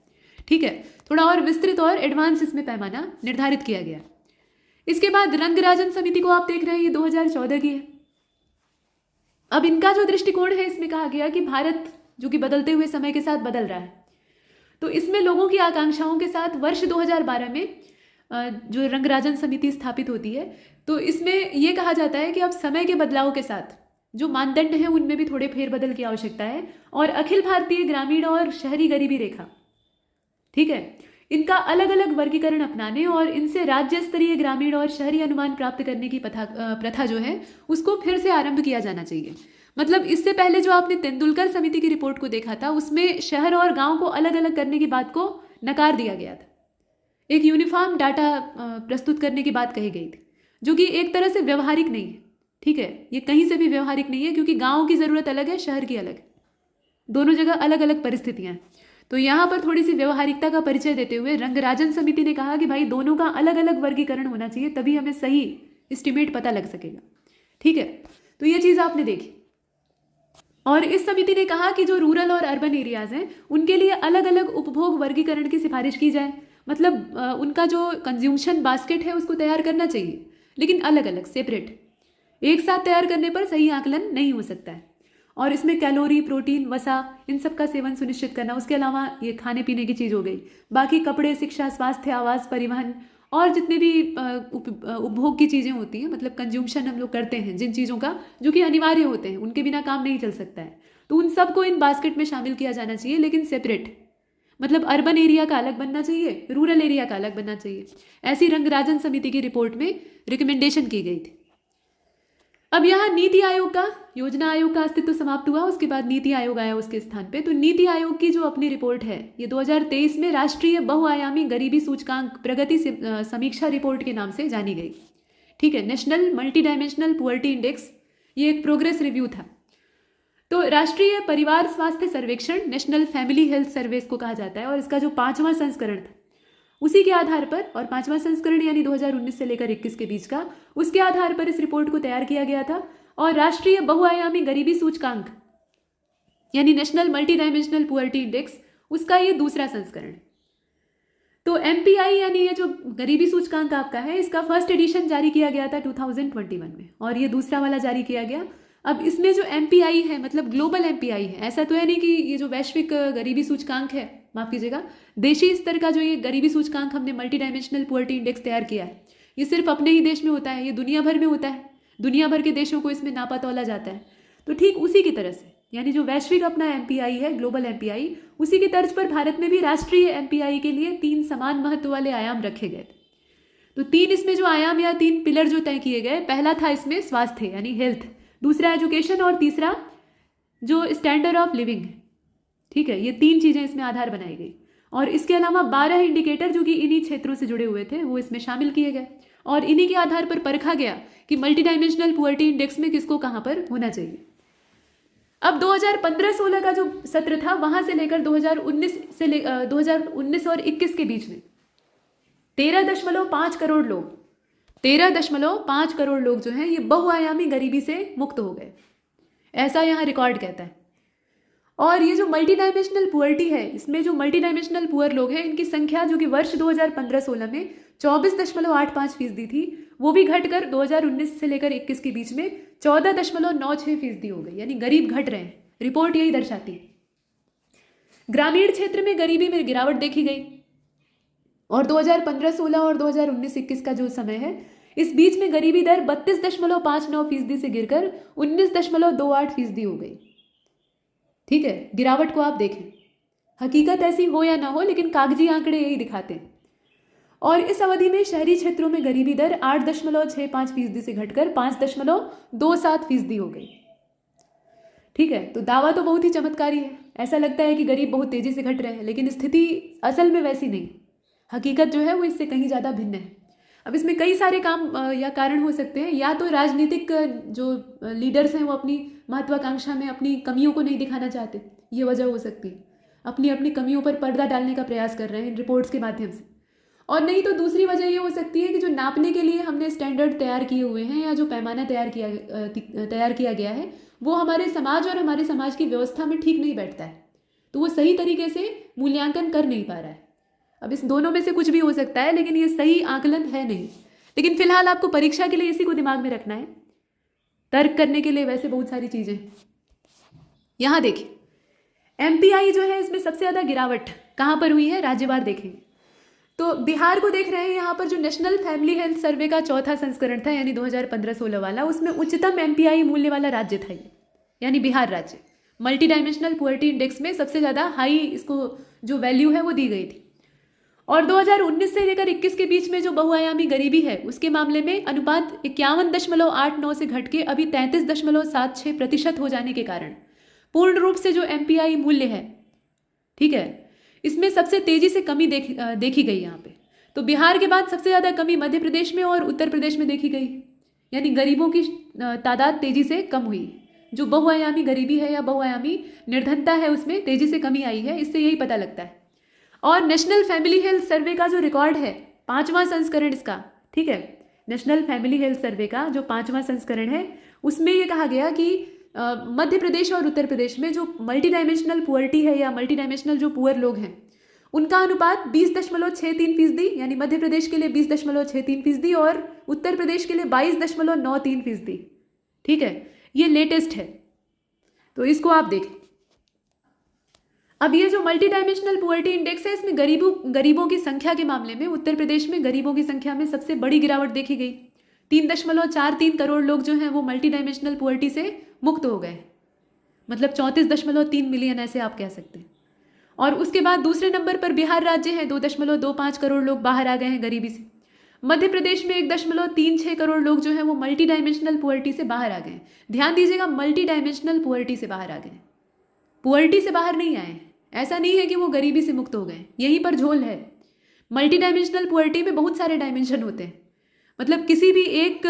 ठीक है, थोड़ा और विस्तृत और एडवांस इसमें पैमाना निर्धारित किया गया। इसके बाद रंगराजन समिति को आप देख रहे हैं, ये 2014 की है। अब इनका जो दृष्टिकोण है, इसमें कहा गया कि भारत जो कि बदलते हुए समय के साथ बदल रहा है, तो इसमें लोगों की आकांक्षाओं के साथ वर्ष 2012 में जो रंगराजन समिति स्थापित होती है, तो इसमें यह कहा जाता है कि अब समय के बदलाव के साथ जो मानदंड हैं उनमें भी थोड़े फेरबदल की आवश्यकता है। और अखिल भारतीय ग्रामीण और शहरी गरीबी रेखा, ठीक है, इनका अलग अलग वर्गीकरण अपनाने और इनसे राज्य स्तरीय ग्रामीण और शहरी अनुमान प्राप्त करने की प्रथा जो है उसको फिर से आरंभ किया जाना चाहिए। मतलब इससे पहले जो आपने तेंदुलकर समिति की रिपोर्ट को देखा था, उसमें शहर और गांव को अलग अलग करने की बात को नकार दिया गया था। एक यूनिफॉर्म डाटा प्रस्तुत करने की बात कही गई थी, जो कि एक तरह से व्यवहारिक नहीं है। ठीक है, ये कहीं से भी व्यवहारिक नहीं है, क्योंकि गाँव की ज़रूरत अलग है, शहर की अलग है, दोनों जगह अलग अलग परिस्थितियाँ हैं। तो यहाँ पर थोड़ी सी व्यवहारिकता का परिचय देते हुए रंगराजन समिति ने कहा कि भाई दोनों का अलग अलग वर्गीकरण होना चाहिए, तभी हमें सही एस्टिमेट पता लग सकेगा। ठीक है, तो ये चीज़ आपने देखी। और इस समिति ने कहा कि जो रूरल और अर्बन एरियाज हैं उनके लिए अलग अलग उपभोग वर्गीकरण की सिफारिश की जाए। मतलब उनका जो कंज्यूमशन बास्केट है उसको तैयार करना चाहिए, लेकिन अलग अलग, सेपरेट। एक साथ तैयार करने पर सही आकलन नहीं हो सकता है। और इसमें कैलोरी, प्रोटीन, वसा, इन सब का सेवन सुनिश्चित करना। उसके अलावा ये खाने पीने की चीज़ हो गई, बाकी कपड़े, शिक्षा, स्वास्थ्य, आवास, परिवहन और जितने भी उपभोग की चीज़ें होती हैं, मतलब कंज्यूमशन हम लोग करते हैं जिन चीज़ों का, जो कि अनिवार्य होते हैं, उनके बिना काम नहीं चल सकता है, तो उन सबको इन बास्केट में शामिल किया जाना चाहिए, लेकिन सेपरेट। मतलब अर्बन एरिया का अलग बनना चाहिए, रूरल एरिया का अलग बनना चाहिए। ऐसी रंगराजन समिति की रिपोर्ट में रिकमेंडेशन की गई थी। अब यहाँ नीति आयोग का, योजना आयोग का अस्तित्व समाप्त हुआ, उसके बाद नीति आयोग आया उसके स्थान पे। तो नीति आयोग की जो अपनी रिपोर्ट है, ये 2023 में राष्ट्रीय बहुआयामी गरीबी सूचकांक प्रगति समीक्षा रिपोर्ट के नाम से जानी गई। ठीक है, national multi dimensional poverty index, ये एक प्रोग्रेस रिव्यू था। तो राष्ट्रीय परिवार स्वास्थ्य सर्वेक्षण, नेशनल फैमिली हेल्थ सर्वे इसको कहा जाता है, और इसका जो 5वां संस्करण था उसी के आधार पर, और 5वां संस्करण यानी 2019 से लेकर 21 के बीच का, उसके आधार पर इस रिपोर्ट को तैयार किया गया था। और राष्ट्रीय बहुआयामी गरीबी सूचकांक यानी national multi dimensional poverty index, उसका ये दूसरा संस्करण। तो MPI यानी ये जो गरीबी सूचकांक आपका है, इसका फर्स्ट एडिशन जारी किया गया था 2021 में, और ये दूसरा वाला जारी किया गया। अब इसमें जो MPI है, मतलब ग्लोबल MPI है, ऐसा तो है नहीं कि ये जो वैश्विक गरीबी सूचकांक है, माफ कीजिएगा, देशी स्तर का जो ये गरीबी सूचकांक हमने मल्टी डायमेंशनल पुअर्टी इंडेक्स तैयार किया है, ये सिर्फ अपने ही देश में होता है, ये दुनिया भर में होता है, दुनिया भर के देशों को इसमें नापा तौला जाता है। तो ठीक उसी की तरह से, यानी जो वैश्विक अपना MPI है, ग्लोबल MPI, उसी की तर्ज पर भारत में भी राष्ट्रीय MPI के लिए 3 समान महत्व वाले आयाम रखे गए। तो 3 इसमें जो आयाम या 3 पिलर जो तय किए गए, पहला था इसमें स्वास्थ्य यानी हेल्थ, दूसरा एजुकेशन, और तीसरा जो स्टैंडर्ड ऑफ लिविंग है। ठीक है, ये 3 चीज़ें इसमें आधार बनाई गई। और इसके अलावा 12 इंडिकेटर जो कि इन्हीं क्षेत्रों से जुड़े हुए थे, वो इसमें शामिल किए गए, और इन्हीं के आधार पर परखा गया कि मल्टी डायमेंशनल पुअर्टी इंडेक्स में किसको कहाँ पर होना चाहिए। अब 2015-16 का जो सत्र था, वहां से लेकर 2019 और 21 के बीच में 13.5 करोड़ लोग 13.5 करोड़ लोग जो हैं, ये बहुआयामी गरीबी से मुक्त हो गए, ऐसा यहाँ रिकॉर्ड कहता है। और ये जो मल्टी डायमेंशनल पुअर्टी है, इसमें जो मल्टी डायमेंशनल पुअर लोग हैं, इनकी संख्या जो कि वर्ष 2015-16 में 24.85% थी, वो भी घटकर 2019 से लेकर 21 के बीच में 14.96% हो गई, यानी गरीब घट रहे हैं। रिपोर्ट यही दर्शाती है। ग्रामीण क्षेत्र में गरीबी में गिरावट देखी गई, और 2015-16 और 2019-21 का जो समय है, इस बीच में गरीबी दर 32.59% से गिरकर 19.28% हो गई। ठीक है, गिरावट को आप देखें, हकीकत ऐसी हो या ना हो, लेकिन कागजी आंकड़े यही दिखाते हैं। और इस अवधि में शहरी क्षेत्रों में गरीबी दर 8.65% से घटकर 5.27% हो गई। ठीक है, तो दावा तो बहुत ही चमत्कारी है। ऐसा लगता है कि गरीब बहुत तेजी से घट रहे हैं, लेकिन स्थिति असल में वैसी नहीं। हकीकत जो है वो इससे कहीं ज़्यादा भिन्न है। अब इसमें कई सारे काम या कारण हो सकते हैं। या तो राजनीतिक जो लीडर्स हैं वो अपनी महत्वाकांक्षा में अपनी कमियों को नहीं दिखाना चाहते, ये वजह हो सकती है। अपनी अपनी कमियों पर पर्दा डालने का प्रयास कर रहे हैं रिपोर्ट्स के माध्यम से। और नहीं तो दूसरी वजह ये हो सकती है कि जो नापने के लिए हमने स्टैंडर्ड तैयार किए हुए हैं या जो पैमाना तैयार किया गया है वो हमारे समाज और हमारे समाज की व्यवस्था में ठीक नहीं बैठता है, तो वो सही तरीके से मूल्यांकन कर नहीं पा रहा है। अब इस दोनों में से कुछ भी हो सकता है, लेकिन ये सही आकलन है नहीं। लेकिन फिलहाल आपको परीक्षा के लिए इसी को दिमाग में रखना है। तर्क करने के लिए वैसे बहुत सारी चीज़ें। यहाँ देखिए, एमपीआई जो है इसमें सबसे ज़्यादा गिरावट कहाँ पर हुई है, राज्यवार देखेंगे तो बिहार को देख रहे हैं। यहाँ पर जो नेशनल फैमिली हेल्थ सर्वे का चौथा संस्करण था, यानी 2015-16 वाला, उसमें उच्चतम एमपीआई मूल्य वाला राज्य था ये, यानी बिहार राज्य। मल्टी डायमेंशनल पुअर्टी इंडेक्स में सबसे ज़्यादा हाई इसको जो वैल्यू है वो दी गई थी। और 2019 से लेकर 21 के बीच में जो बहुआयामी गरीबी है उसके मामले में अनुपात 51.89 से घट के अभी 33.76% हो जाने के कारण पूर्ण रूप से जो एमपीआई मूल्य है, ठीक है, इसमें सबसे तेजी से कमी देखी गई यहाँ पे। तो बिहार के बाद सबसे ज़्यादा कमी मध्य प्रदेश में और उत्तर प्रदेश में देखी गई, यानी गरीबों की तादाद तेजी से कम हुई। जो बहुआयामी गरीबी है या बहुआयामी निर्धनता है उसमें तेजी से कमी आई है, इससे यही पता लगता है। और नेशनल फैमिली हेल्थ सर्वे का जो रिकॉर्ड है, 5वां संस्करण इसका, ठीक है, नेशनल फैमिली हेल्थ सर्वे का जो 5वां संस्करण है उसमें ये कहा गया कि मध्य प्रदेश और उत्तर प्रदेश में जो मल्टी डायमेंशनल पुअर्टी है या मल्टी डायमेंशनल जो पुअर लोग हैं उनका अनुपात 20.63%, यानी मध्य प्रदेश के लिए 20.63% और उत्तर प्रदेश के लिए 22.93%। ठीक है, ये लेटेस्ट है, तो इसको आप देखें। अब ये जो मल्टी डायमेंशनल पुअर्टी इंडेक्स है इसमें गरीबों की संख्या के मामले में उत्तर प्रदेश में गरीबों की संख्या में सबसे बड़ी गिरावट देखी गई। 3.43 करोड़ लोग जो हैं वो मल्टी डायमेंशनल पुअर्टी से मुक्त हो गए, मतलब 34.3 मिलियन ऐसे आप कह सकते हैं। और उसके बाद दूसरे नंबर पर बिहार राज्य है, 2.25 करोड़ लोग बाहर आ गए हैं गरीबी से। मध्य प्रदेश में 1.36 करोड़ लोग जो हैं वो मल्टी डायमेंशनल पुअर्टी से बाहर आ गए हैं। ध्यान दीजिएगा, मल्टी डायमेंशनल पुअर्टी से बाहर आ गए, पुअर्टी से बाहर नहीं आए। ऐसा नहीं है कि वो गरीबी से मुक्त हो गए, यहीं पर झोल है। मल्टी डायमेंशनल पुअर्टी में बहुत सारे डायमेंशन होते हैं, मतलब किसी भी एक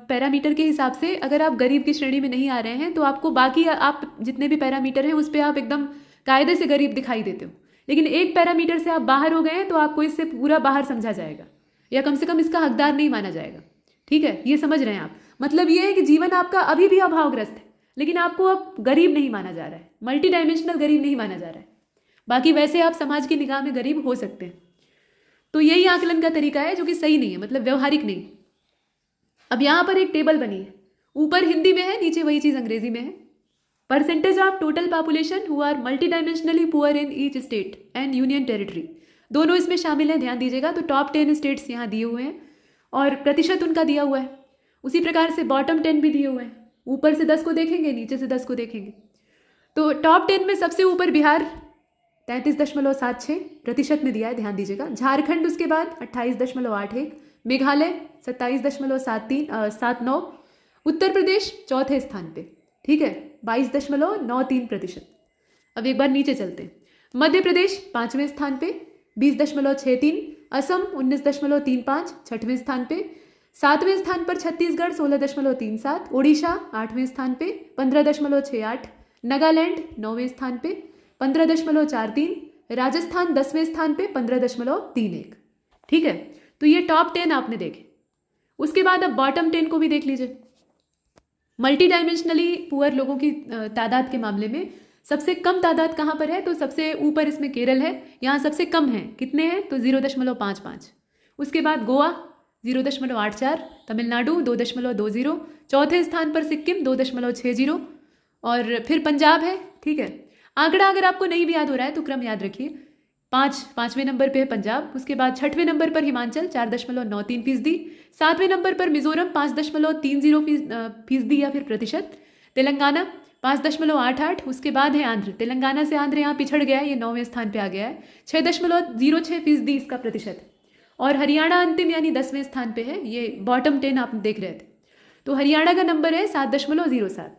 पैरामीटर के हिसाब से अगर आप गरीब की श्रेणी में नहीं आ रहे हैं तो आपको बाकी आप जितने भी पैरामीटर हैं उस पर आप एकदम कायदे से गरीब दिखाई देते हो। लेकिन एक पैरामीटर से आप बाहर हो गए हैं तो आपको इससे पूरा बाहर समझा जाएगा, या कम से कम इसका हकदार नहीं माना जाएगा। ठीक है, ये समझ रहे हैं आप। मतलब ये है कि जीवन आपका अभी भी अभावग्रस्त है, लेकिन आपको अब गरीब नहीं माना जा रहा है, मल्टी डायमेंशनल गरीब नहीं माना जा रहा है। बाकी वैसे आप समाज की निगाह में गरीब हो सकते हैं। तो यही आकलन का तरीका है जो कि सही नहीं है, मतलब व्यवहारिक नहीं। अब यहाँ पर एक टेबल बनी है, ऊपर हिंदी में है, नीचे वही चीज़ अंग्रेजी में है। Percentage of total population who are multi dimensionally poor in each state and union territory, दोनों इसमें शामिल हैं। ध्यान दीजिएगा, तो टॉप 10 स्टेट्स यहाँ दिए हुए हैं और प्रतिशत उनका दिया हुआ है। उसी प्रकार से बॉटम 10 भी दिए हुए हैं, ऊपर से 10 को देखेंगे, नीचे से 10 को देखेंगे। तो टॉप 10 में सबसे ऊपर बिहार 33.76% में दिया है, ध्यान दीजिएगा। झारखंड उसके बाद 28.81, मेघालय 27.79, उत्तर प्रदेश चौथे स्थान पे, ठीक है, 22.93%। अब एक बार नीचे चलते हैं। मध्य प्रदेश 5वें स्थान पे 20.63, असम 19.35 छठवें स्थान पे, 7वें स्थान पर छत्तीसगढ़ 16.37, ओडिशा 8वें स्थान पे 15.68, नागालैंड 9वें स्थान पे 15.43, राजस्थान 10वें स्थान पे 15.31। ठीक है, तो ये टॉप 10 आपने देखे। उसके बाद अब बॉटम 10 को भी देख लीजिए। मल्टी डायमेंशनली पुअर लोगों की तादाद के मामले में सबसे कम तादाद कहाँ पर है, तो सबसे ऊपर इसमें केरल है, यहाँ सबसे कम है। कितने हैं, तो 0.55। उसके बाद गोवा 0.84, तमिलनाडु 2.20, चौथे स्थान पर सिक्किम 2.60 और फिर पंजाब है। ठीक है, आंकड़ा अगर आपको नहीं भी याद हो रहा है तो क्रम याद रखिए। 5वें नंबर पे है पंजाब, उसके बाद 6वें नंबर पर हिमाचल 4.93%, 7वें नंबर पर मिजोरम 5.30% या फिर प्रतिशत, तेलंगाना 5.88। उसके बाद है आंध्र, तेलंगाना से आंध्र यहाँ पिछड़ गया है, ये 9वें स्थान पे आ गया है, 6.06% इसका प्रतिशत। और हरियाणा अंतिम यानी 10वें स्थान पे है, ये बॉटम 10 आप देख रहे थे। तो हरियाणा का नंबर है 7.07।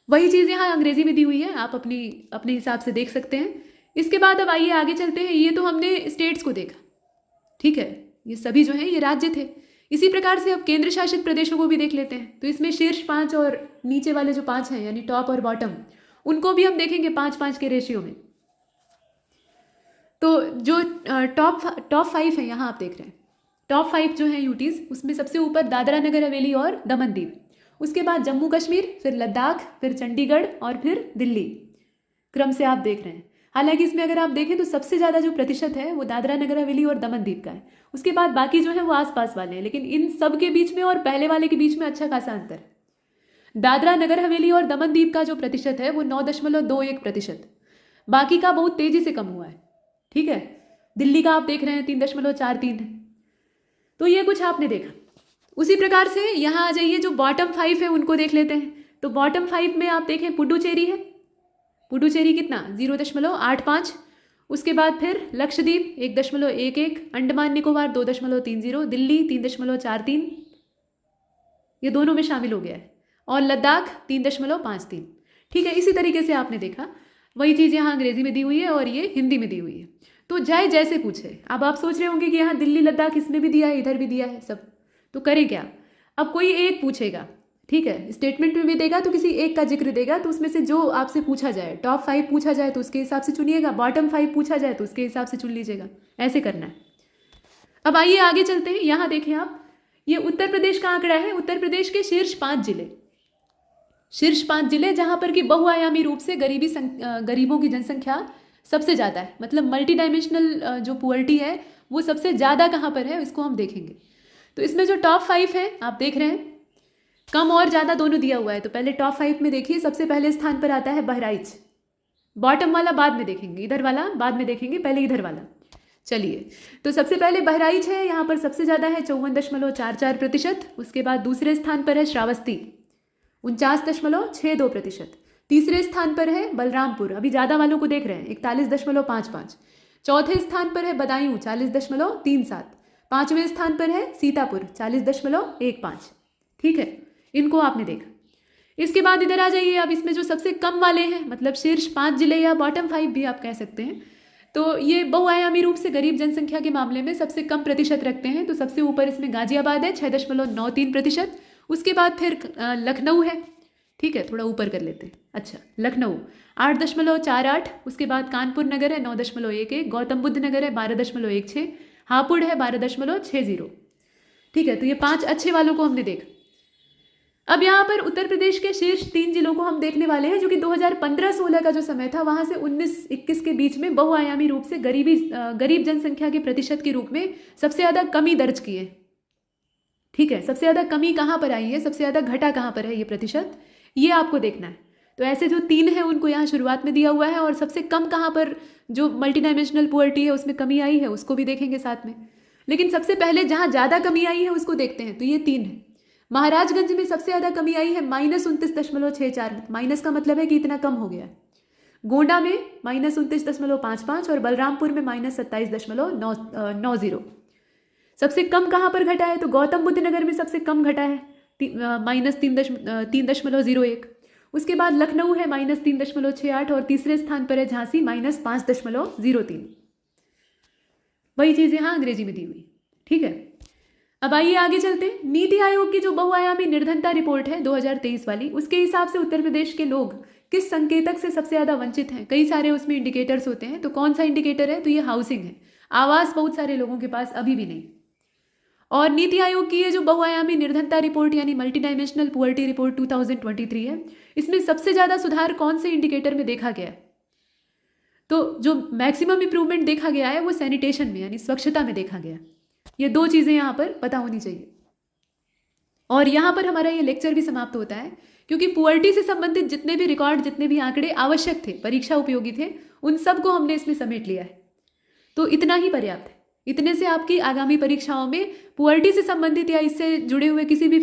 वही चीज़ यहाँ अंग्रेजी में दी हुई है, आप अपने हिसाब से देख सकते हैं। इसके बाद अब आइए आगे चलते हैं। ये तो हमने स्टेट्स को देखा, ठीक है, ये सभी जो हैं ये राज्य थे। इसी प्रकार से अब केंद्र शासित प्रदेशों को भी देख लेते हैं। तो इसमें शीर्ष 5 और नीचे वाले जो 5 हैं यानी टॉप और बॉटम, उनको भी हम देखेंगे 5-5 के रेशियो में। तो जो टॉप 5 है यहाँ आप देख रहे हैं, टॉप 5 जो हैं यूटीज़, उसमें सबसे ऊपर दादरा नगर हवेली और दमन दीव, उसके बाद जम्मू कश्मीर, फिर लद्दाख, फिर चंडीगढ़ और फिर दिल्ली, क्रम से आप देख रहे हैं। हालांकि इसमें अगर आप देखें तो सबसे ज़्यादा जो प्रतिशत है वो दादरा नगर हवेली और दमन दीव का है। उसके बाद बाकी जो है वो आसपास वाले हैं, लेकिन इन सब के बीच में और पहले वाले के बीच में अच्छा खासा अंतर है। दादरा नगर हवेली और दमन दीव का जो प्रतिशत है वो 9.21%, बाकी का बहुत तेजी से कम हुआ है, ठीक है। दिल्ली का आप देख रहे हैं 3.43 है। तो ये कुछ आपने देखा। उसी प्रकार से यहाँ आ जाइए, जो बॉटम 5 है उनको देख लेते हैं। तो बॉटम 5 में आप देखें पुडुचेरी है, पुडुचेरी कितना 0.85। उसके बाद फिर लक्षद्वीप 1.11, अंडमान निकोबार 2.30, दिल्ली 3.43, ये दोनों में शामिल हो गया है, और लद्दाख 3.53, ठीक है। इसी तरीके से आपने देखा, वही चीज़ यहाँ अंग्रेजी में दी हुई है और ये हिंदी में दी हुई है। तो जाए जैसे पूछे। अब आप सोच रहे होंगे कि यहाँ दिल्ली लद्दाख इसमें भी दिया है, इधर भी दिया है सब, तो करें क्या। अब कोई एक पूछेगा, ठीक है, स्टेटमेंट में भी देगा तो किसी एक का जिक्र देगा, तो उसमें से जो आपसे पूछा जाए, टॉप 5 पूछा जाए तो उसके हिसाब से चुनिएगा, बॉटम 5 पूछा जाए तो उसके हिसाब से चुन लीजिएगा, ऐसे करना है। अब आइए आगे चलते हैं। यहाँ देखें आप, ये उत्तर प्रदेश का आंकड़ा है, उत्तर प्रदेश के शीर्ष 5 जिले जहाँ पर कि बहुआयामी रूप से गरीबों की जनसंख्या सबसे ज़्यादा है, मतलब मल्टी डायमेंशनल जो पुअर्टी है वो सबसे ज़्यादा कहाँ पर है, इसको हम देखेंगे। तो इसमें जो टॉप 5 है आप देख रहे हैं, कम और ज़्यादा दोनों दिया हुआ है। तो पहले टॉप 5 में देखिए, सबसे पहले स्थान पर आता है बहराइच, बॉटम वाला बाद में देखेंगे, इधर वाला बाद में देखेंगे, पहले इधर वाला। चलिए, तो सबसे पहले बहराइच है, यहाँ पर सबसे ज़्यादा है 54.44%। उसके बाद दूसरे स्थान पर है श्रावस्ती 49.62%। तीसरे स्थान पर है बलरामपुर, अभी ज़्यादा वालों को देख रहे हैं, 41.55। चौथे स्थान पर है बदायूं 40.37। पाँचवें स्थान पर है सीतापुर 40.15, ठीक है, इनको आपने देखा। इसके बाद इधर आ जाइए, अब इसमें जो सबसे कम वाले हैं, मतलब शीर्ष 5 जिले या बॉटम 5 भी आप कह सकते हैं, तो ये बहुआयामी रूप से गरीब जनसंख्या के मामले में सबसे कम प्रतिशत रखते हैं। तो सबसे ऊपर इसमें गाजियाबाद है 6.93%। उसके बाद फिर लखनऊ है, ठीक है, थोड़ा ऊपर कर लेते हैं। अच्छा, लखनऊ 8.48। उसके बाद कानपुर नगर है 9.11, गौतम बुद्ध नगर है 12.16, हापुड़ है 12.60, ठीक है। तो ये 5 अच्छे वालों को हमने देखा। अब यहाँ पर उत्तर प्रदेश के शीर्ष 3 जिलों को हम देखने वाले हैं, जो कि 2015-16 का जो समय था वहाँ से 19-21 के बीच में बहुआयामी रूप से गरीब जनसंख्या के प्रतिशत के रूप में सबसे ज़्यादा कमी दर्ज की है, ठीक है। सबसे ज़्यादा कमी कहाँ पर आई है, सबसे ज़्यादा घटा कहाँ पर है ये प्रतिशत, ये आपको देखना है। तो ऐसे जो 3 हैं उनको यहाँ शुरुआत में दिया हुआ है, और सबसे कम कहाँ पर जो मल्टी डायमेंशनल पुअर्टी है उसमें कमी आई है उसको भी देखेंगे साथ में। लेकिन सबसे पहले जहाँ ज़्यादा कमी आई है उसको देखते हैं। तो ये 3 है। महाराजगंज में सबसे ज़्यादा कमी आई है -29.64, माइनस का मतलब है कि इतना कम हो गया है। गोंडा में -29.55 और बलरामपुर में -27.90। सबसे कम कहाँ पर घटा है, तो गौतम बुद्ध नगर में सबसे कम घटा है -3.01। उसके बाद लखनऊ है -3.68 और तीसरे स्थान पर है झांसी -5.03। वही चीज़ यहाँ अंग्रेजी में दी हुई, ठीक है। अब आइए आगे चलते हैं। नीति आयोग की जो बहुआयामी निर्धनता रिपोर्ट है 2023 वाली, उसके हिसाब से उत्तर प्रदेश के लोग किस संकेतक से सबसे ज़्यादा वंचित हैं। कई सारे उसमें इंडिकेटर्स होते हैं, तो कौन सा इंडिकेटर है, तो ये हाउसिंग है। आवास बहुत सारे लोगों के पास अभी भी नहीं। और नीति आयोग की ये जो बहुआयामी निर्धनता रिपोर्ट यानी मल्टी डायमेंशनल पुअर्टी रिपोर्ट 2023 है, इसमें सबसे ज़्यादा सुधार कौन से इंडिकेटर में देखा गया है, तो जो मैक्सिमम इंप्रूवमेंट देखा गया है वो सैनिटेशन में यानी स्वच्छता में देखा गया। ये 2 चीज़ें यहाँ पर पता होनी चाहिए। और यहाँ पर हमारा ये लेक्चर भी समाप्त होता है, क्योंकि पुअर्टी से संबंधित जितने भी रिकॉर्ड, जितने भी आंकड़े आवश्यक थे, परीक्षा उपयोगी थे, उन सब को हमने इसमें समेट लिया है। तो इतना ही पर्याप्त है। इतने से आपकी आगामी परीक्षाओं में पुअर्टी से संबंधित या इससे जुड़े हुए किसी भी